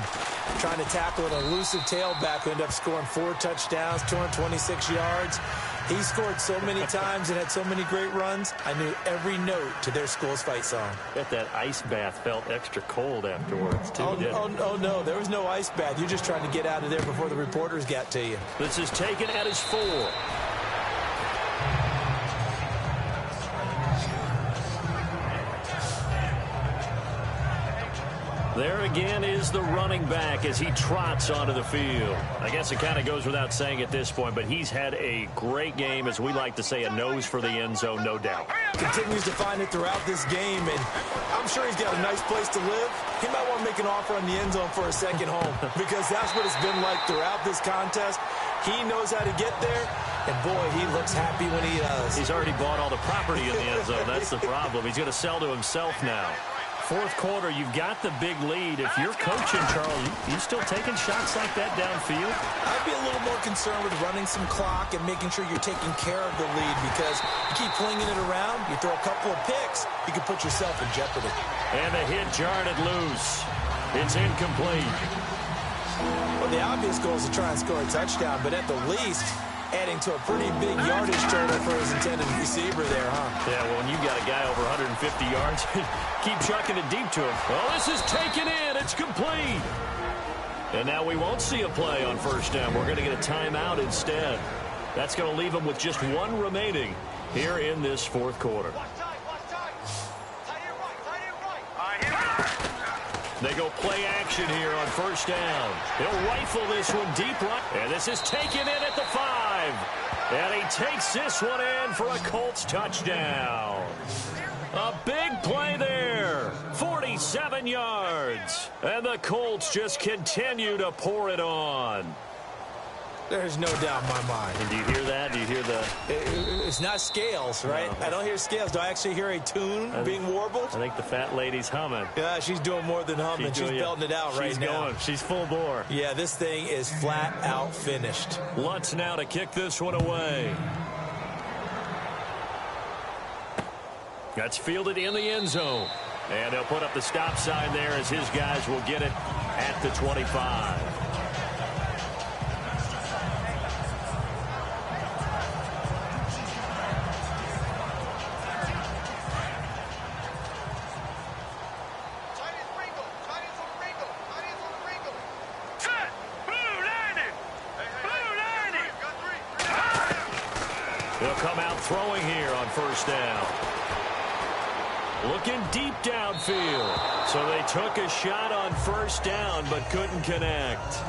trying to tackle an elusive tailback who ended up scoring 4 touchdowns, 226 yards. He scored so many times and had so many great runs, I knew every note to their school's fight song.
Bet that ice bath felt extra cold afterwards, too,
Oh, no, there was no ice bath. You're just trying to get out of there before the reporters got to you.
This is taken at his 4. There again is the running back as he trots onto the field. I guess it kind of goes without saying at this point, but he's had a great game, as we like to say, a nose for the end zone, no doubt.
Continues to find it throughout this game, and I'm sure he's got a nice place to live. He might want to make an offer on the end zone for a second home, because that's what it's been like throughout this contest. He knows how to get there, and boy, he looks happy when he does.
He's already bought all the property in the end zone. That's the problem. He's going to sell to himself now. Fourth quarter, you've got the big lead. If you're coaching, Charles, you still taking shots like that downfield?
I'd be a little more concerned with running some clock and making sure you're taking care of the lead, because you keep flinging it around, you throw a couple of picks, you can put yourself in jeopardy.
And the hit jarred it loose. It's incomplete.
Well, the obvious goal is to try and score a touchdown, but at the least, adding to a pretty big yardage total for his intended receiver there, huh?
Yeah, well, when you got a guy over 150 yards, keep chucking it deep to him. Oh, this is taken in. It's complete. And now we won't see a play on first down. We're going to get a timeout instead. That's going to leave him with just 1 remaining here in this fourth quarter. They go play action here on first down. He'll rifle this one deep right. And this is taken in at the 5. And he takes this one in for a Colts touchdown. A big play there. 47 yards. And the Colts just continue to pour it on.
There's no doubt in my mind.
And do you hear that? Do you hear the...
It's not scales, right?
No.
I don't hear scales. Do I actually hear a tune being warbled?
I think the fat lady's humming.
Yeah, she's doing more than humming. She's belting it out right now.
She's full bore.
Yeah, this thing is flat out finished.
Lutz now to kick this one away. That's fielded in the end zone. And they'll put up the stop sign there as his guys will get it at the 25. They'll come out throwing here on first down. Looking deep downfield. So they took a shot on first down but couldn't connect.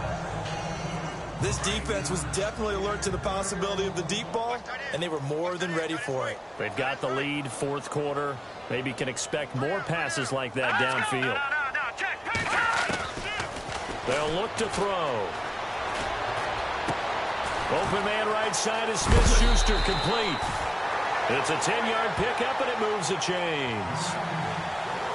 This defense was definitely alert to the possibility of the deep ball, and they were more than ready for it.
They've got the lead, fourth quarter. Maybe can expect more passes like that downfield. They'll look to throw. Open man right side is Smith-Schuster, complete. It's a 10-yard pickup, and it moves the chains.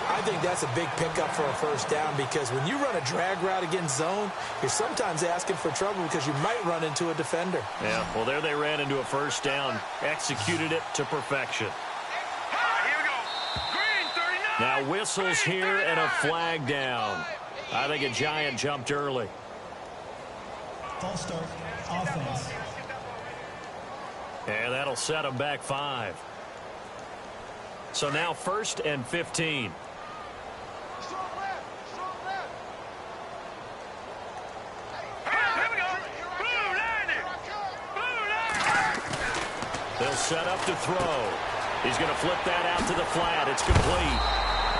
I think that's a big pickup for a first down, because when you run a drag route against zone, you're sometimes asking for trouble because you might run into a defender.
Yeah, well, there they ran into a first down, executed it to perfection. Now whistles here and a flag down. I think a Giant jumped early.
False start, offense.
And that'll set them back 5. So now 1st and 15. They'll set up to throw. He's going to flip that out to the flat. It's complete.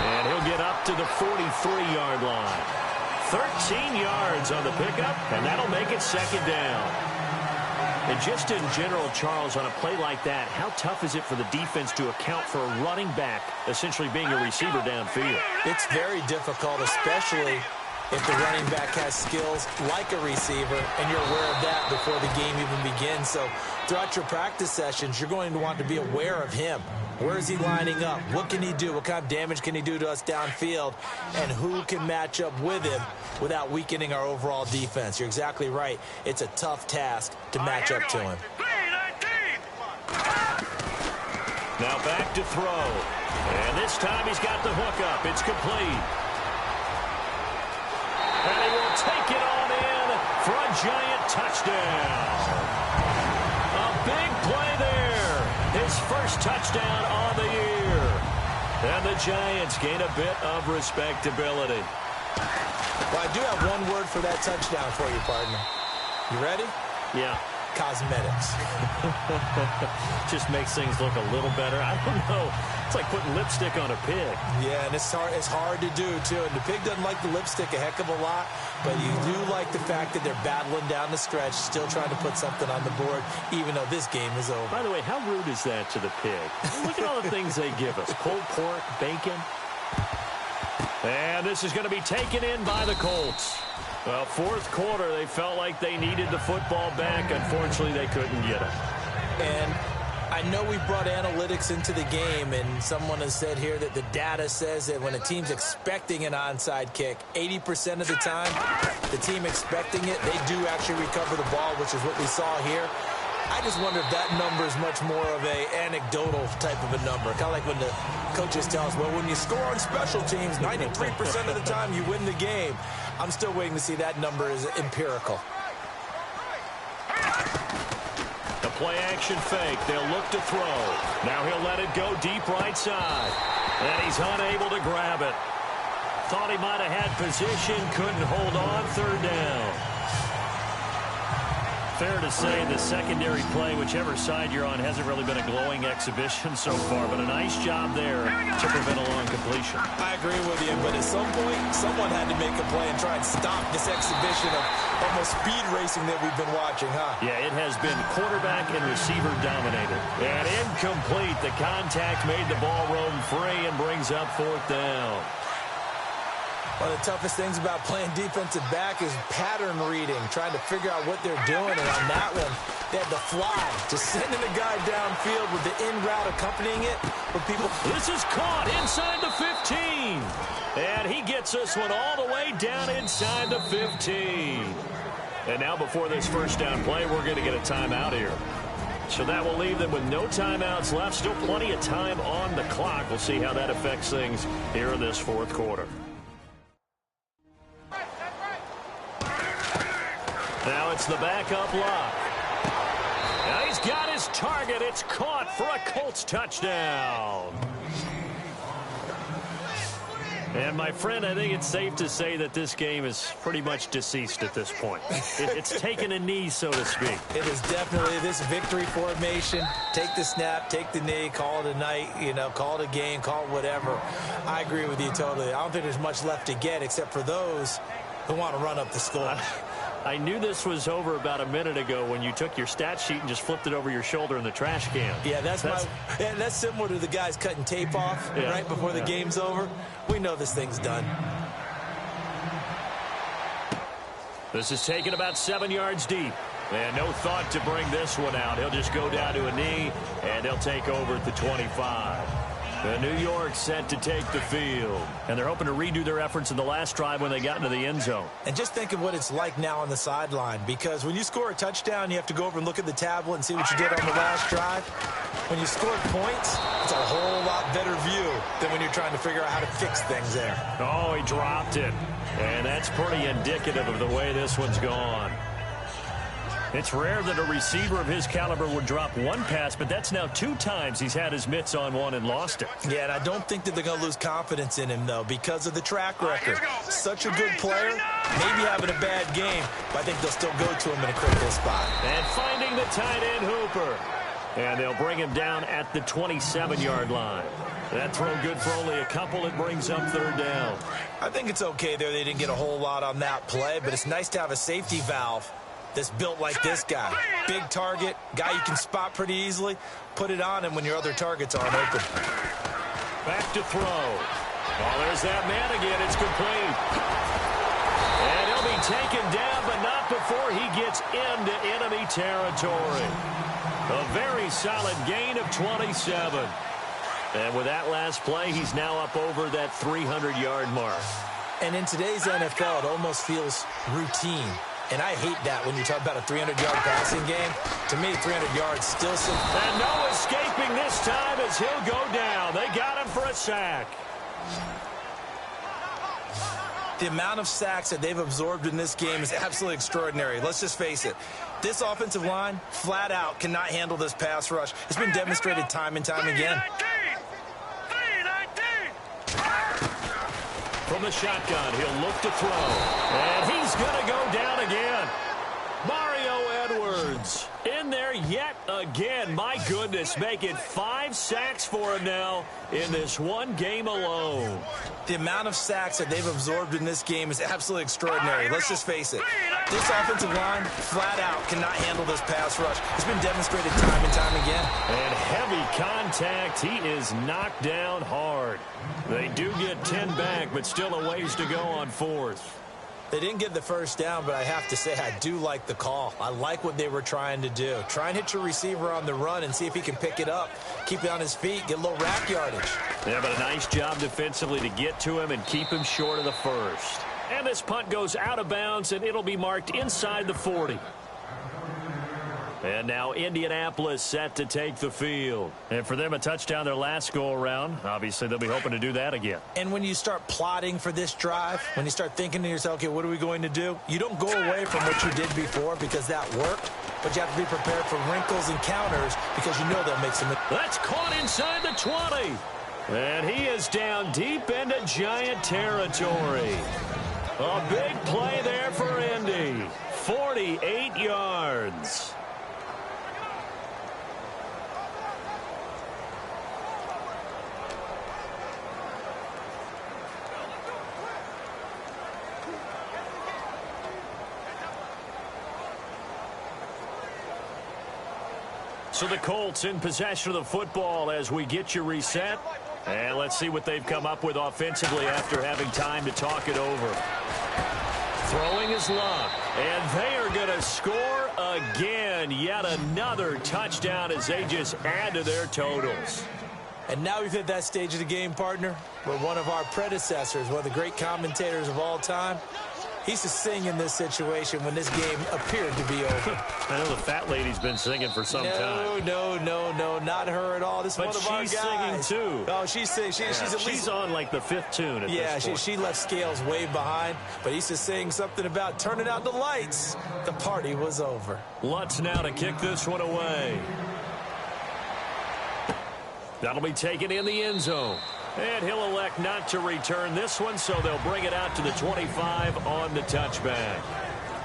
And he'll get up to the 43-yard line. 13 yards on the pickup, and that'll make it second down. And just in general, Charles, on a play like that, how tough is it for the defense to account for a running back essentially being a receiver downfield?
It's very difficult, especially if the running back has skills like a receiver, and you're aware of that before the game even begins. So throughout your practice sessions, you're going to want to be aware of him. Where is he lining up? What can he do? What kind of damage can he do to us downfield? And who can match up with him without weakening our overall defense? You're exactly right. It's a tough task to match up to him.
Now back to throw. And this time he's got the hook up. It's complete. And he will take it on in for a giant touchdown. A big play there. His first touchdown on the year. And the Giants gain a bit of respectability.
Well, I do have one word for that touchdown for you, partner. You ready?
Yeah.
Cosmetics.
Just makes things look a little better. I don't know. It's like putting lipstick on a pig.
Yeah, and it's hard to do, too. And the pig doesn't like the lipstick a heck of a lot, but you do like the fact that they're battling down the stretch, still trying to put something on the board, even though this game is over.
By the way, how rude is that to the pig? Look at all the things they give us. Pulled pork, bacon. And this is going to be taken in by the Colts. Well, fourth quarter, they felt like they needed the football back. Unfortunately, they couldn't get it.
And I know we brought analytics into the game, and someone has said here that the data says that when a team's expecting an onside kick, 80% of the time, the team expecting it, they do actually recover the ball, which is what we saw here. I just wonder if that number is much more of a anecdotal type of a number. Kind of like when the coaches tell us, well, when you score on special teams, 93% of the time you win the game. I'm still waiting to see that number is empirical.
The play action fake. They'll look to throw. Now he'll let it go deep right side. And he's unable to grab it. Thought he might have had position. Couldn't hold on. Third down. Fair to say the secondary play, whichever side you're on, hasn't really been a glowing exhibition so far, but a nice job there to prevent a long completion.
I agree with you, but at some point, someone had to make a play and try and stop this exhibition of almost speed racing that we've been watching, huh?
Yeah, it has been quarterback and receiver dominated. And incomplete. The contact made the ball roam free and brings up fourth down.
One of the toughest things about playing defensive back is pattern reading, trying to figure out what they're doing. And on that one, they had to fly, just sending a guy downfield with the in route accompanying it. But people,
this is caught inside the 15. And he gets this one all the way down inside the 15. And now before this first down play, we're going to get a timeout here. So that will leave them with no timeouts left. Still plenty of time on the clock. We'll see how that affects things here in this fourth quarter. Now it's the backup lock. Now he's got his target. It's caught for a Colts touchdown. And, my friend, I think it's safe to say that this game is pretty much deceased at this point. It's taken a knee, so to speak.
It is definitely this victory formation. Take the snap, take the knee, call it a night, call it a game, call it whatever. I agree with you totally. I don't think there's much left to get except for those who want to run up the score.
I knew this was over about a minute ago when you took your stat sheet and just flipped it over your shoulder in the trash can.
Yeah, that's similar to the guys cutting tape off right before the game's over. We know this thing's done.
This is taken about 7 yards deep. And no thought to bring this one out. He'll just go down to a knee, and they'll take over at the 25. The New York set to take the field. And they're hoping to redo their efforts in the last drive when they got into the end zone.
And just think of what it's like now on the sideline. Because when you score a touchdown, you have to go over and look at the tablet and see what you did on the last drive. When you score points, it's a whole lot better view than when you're trying to figure out how to fix things there.
Oh, he dropped it. And that's pretty indicative of the way this one's gone. It's rare that a receiver of his caliber would drop one pass, but that's now 2 times he's had his mitts on one and lost it.
Yeah, and I don't think that they're going to lose confidence in him, though, because of the track record. Such a good player, maybe having a bad game, but I think they'll still go to him in a critical spot.
And finding the tight end Hooper. And they'll bring him down at the 27-yard line. That throw good for only a couple. It brings up third down.
I think it's okay there. They didn't get a whole lot on that play, but it's nice to have a safety valve that's built like this guy. Big target, guy you can spot pretty easily. Put it on him when your other targets aren't open.
Back to throw. Oh, there's that man again. It's complete. And he'll be taken down, but not before he gets into enemy territory. A very solid gain of 27. And with that last play, he's now up over that 300-yard mark. And in today's NFL, it almost feels routine. And I hate that when you talk about a 300-yard passing game. To me, 300 yards still some... And no escaping this time as he'll go down. They got him for a sack. The amount of sacks that they've absorbed in this game is absolutely extraordinary. Let's just face it. This offensive line, flat out, cannot handle this pass rush. It's been demonstrated time and time again. From the shotgun, he'll look to throw. And he's going to go down again. Mario Edwards in there yet again. My goodness, making 5 sacks for him now in this one game alone. The amount of sacks that they've absorbed in this game is absolutely extraordinary. Let's just face it. This offensive line, flat out, cannot handle this pass rush. It's been demonstrated time and time again. And heavy contact. He is knocked down hard. They do get 10 back, but still a ways to go on 4th. They didn't get the first down, but I have to say I do like the call. I like what they were trying to do. Try and hit your receiver on the run and see if he can pick it up. Keep it on his feet, get a little rack yardage. Yeah, but a nice job defensively to get to him and keep him short of the first. And this punt goes out of bounds, and it'll be marked inside the 40. And now Indianapolis set to take the field. And for them, a touchdown their last go-around. Obviously, they'll be hoping to do that again. And when you start plotting for this drive, when you start thinking to yourself, okay, what are we going to do? You don't go away from what you did before because that worked. But you have to be prepared for wrinkles and counters because you know they'll make some... That's caught inside the 20. And he is down deep into Giant territory. A big play there for Indy. 48 yards. So the Colts in possession of the football as we get you reset. And let's see what they've come up with offensively after having time to talk it over. Throwing his luck. And they are going to score again. Yet another touchdown as they just add to their totals. And now we've hit that stage of the game, partner, where one of our predecessors, one of the great commentators of all time, he used to sing in this situation when this game appeared to be over. I know the fat lady's been singing for some time. No, not her at all. This is one of our guys. But she's singing, too. Oh, she's singing. She's on, like, the 5th tune at this point. She left Scales way behind, but he used to sing something about turning out the lights. The party was over. Lutz now to kick this one away. That'll be taken in the end zone. And he'll elect not to return this one, so they'll bring it out to the 25 on the touchback.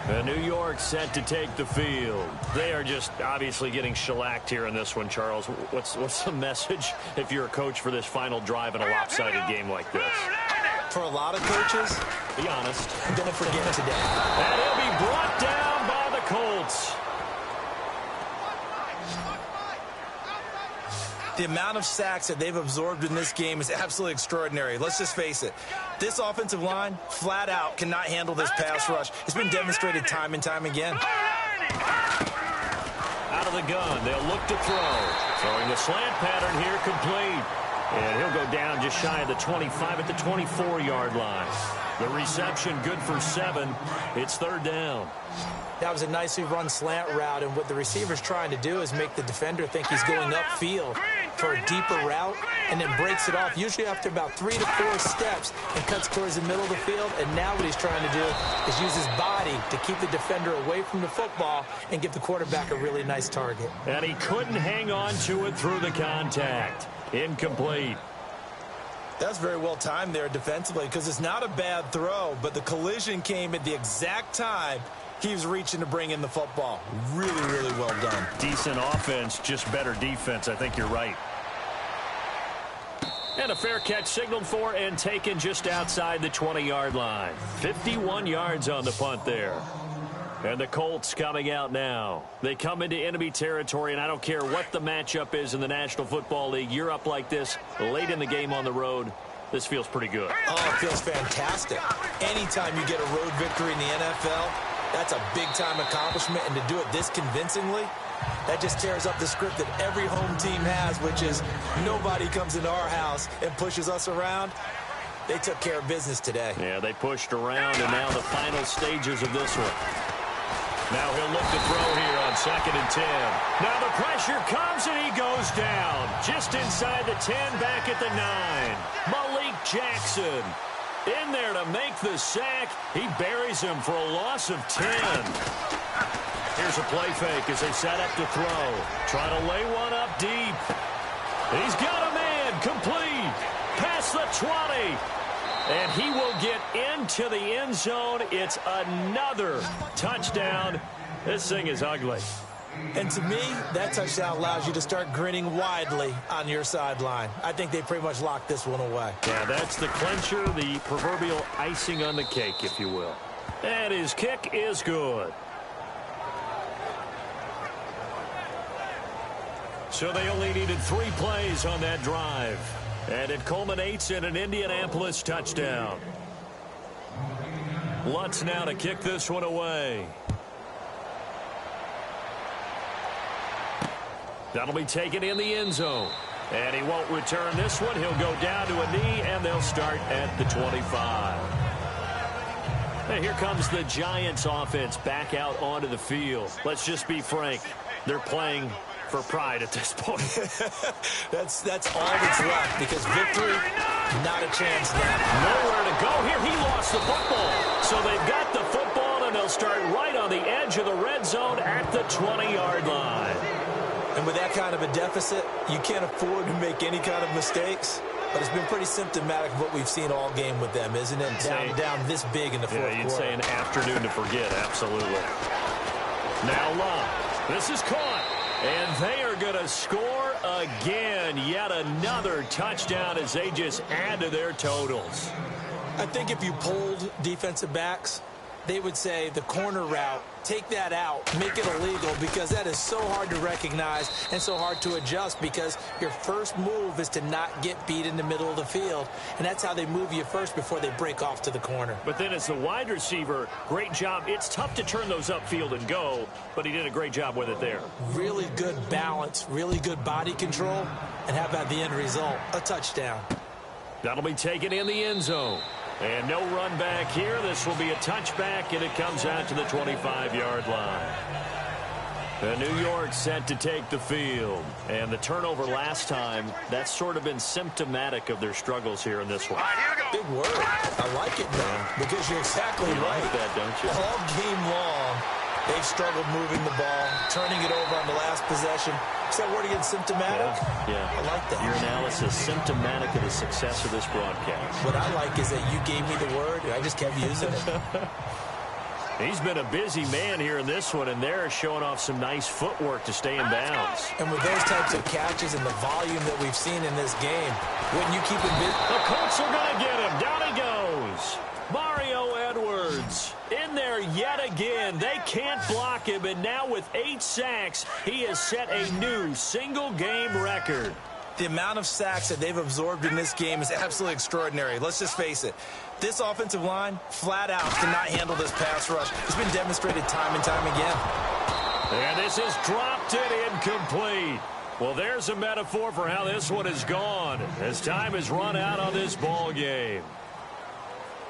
And New York set to take the field. They are just obviously getting shellacked here in this one, Charles. What's the message if you're a coach for this final drive in a lopsided game like this? For a lot of coaches, be honest, don't forget today. And he'll be brought down by the Colts. The amount of sacks that they've absorbed in this game is absolutely extraordinary. Let's just face it. This offensive line, flat out, cannot handle this pass rush. It's been demonstrated time and time again. Out of the gun, they'll look to throw. Throwing the slant pattern here complete. And he'll go down just shy of the 25 at the 24-yard line. The reception good for 7. It's 3rd down. That was a nicely run slant route, and what the receiver's trying to do is make the defender think he's going upfield for a deeper route and then breaks it off, usually after about 3 to 4 steps, and cuts towards the middle of the field. And now what he's trying to do is use his body to keep the defender away from the football and give the quarterback a really nice target. And he couldn't hang on to it through the contact. Incomplete. That's very well timed there defensively because it's not a bad throw, but the collision came at the exact time he was reaching to bring in the football. Really, really well done. Decent offense, just better defense. I think you're right. And a fair catch signaled for and taken just outside the 20-yard line. 51 yards on the punt there. And the Colts coming out now. They come into enemy territory, and I don't care what the matchup is in the National Football League. You're up like this late in the game on the road. This feels pretty good.
Oh, it feels fantastic. Anytime you get a road victory in the NFL, that's a big-time accomplishment. And to do it this convincingly, that just tears up the script that every home team has, which is nobody comes into our house and pushes us around. They took care of business today.
Yeah, they pushed around, and now the final stages of this one. Now he'll look to throw here on 2nd and 10. Now the pressure comes, and he goes down. Just inside the 10, back at the 9. Malik Jackson in there to make the sack. He buries him for a loss of 10. Here's a play fake as they set up to throw. Trying to lay one up deep. He's got a man. Complete. Past the 20. And he will get into the end zone. It's another touchdown. This thing is ugly.
And to me, that touchdown allows you to start grinning widely on your sideline. I think they pretty much locked this one away.
Yeah, that's the clincher, the proverbial icing on the cake, if you will. And his kick is good. So they only needed 3 plays on that drive. And it culminates in an Indianapolis touchdown. Lutz now to kick this one away. That'll be taken in the end zone. And he won't return this one. He'll go down to a knee, and they'll start at the 25. And here comes the Giants offense back out onto the field. Let's just be frank. They're playing for pride at this point.
That's all that's left, because victory, not a chance now.
Nowhere to go here. He lost the football. So they've got the football, and they'll start right on the edge of the red zone at the 20-yard line.
And with that kind of a deficit, you can't afford to make any kind of mistakes. But it's been pretty symptomatic of what we've seen all game with them, isn't it? Down this big in the fourth quarter.
You'd say an afternoon to forget, absolutely. Now Love. This is caught. And they are going to score again. Yet another touchdown as they just add to their totals.
I think if you polled defensive backs, they would say the corner route, take that out, make it illegal, because that is so hard to recognize and so hard to adjust, because your first move is to not get beat in the middle of the field. And that's how they move you first before they break off to the corner.
But then as the wide receiver, great job. It's tough to turn those upfield and go, but he did a great job with it there.
Really good balance, really good body control, and how about the end result? A touchdown.
That'll be taken in the end zone. And no run back here. This will be a touchback, and it comes out to the 25-yard line. New York set to take the field. And the turnover last time, that's sort of been symptomatic of their struggles here in this one.
Big word. I like it now, because you're exactly
right.
You
like that, don't you?
All game long, they've struggled moving the ball, turning it over on the last possession. Is that word again, symptomatic?
Yeah.
I like that.
Your analysis, symptomatic of the success of this broadcast.
What I like is that you gave me the word, and I just kept using it.
He's been a busy man here in this one, and they're showing off some nice footwork to stay in bounds.
And with those types of catches and the volume that we've seen in this game, wouldn't you keep him busy?
The Colts are going to get him. Down he goes. Mario Edwards in there yet again. They can't block him, and now with 8 sacks, he has set a new single-game record.
The amount of sacks that they've absorbed in this game is absolutely extraordinary. Let's just face it. This offensive line, flat out, cannot handle this pass rush. It's been demonstrated time and time again.
And this is dropped it incomplete. Well, there's a metaphor for how this one has gone as time has run out on this ball game.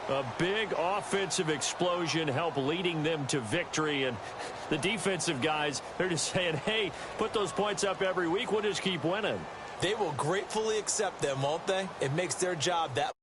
A big offensive explosion helped leading them to victory, and the defensive guys, they're just saying, hey, put those points up every week, we'll just keep winning.
They will gratefully accept them, won't they? It makes their job that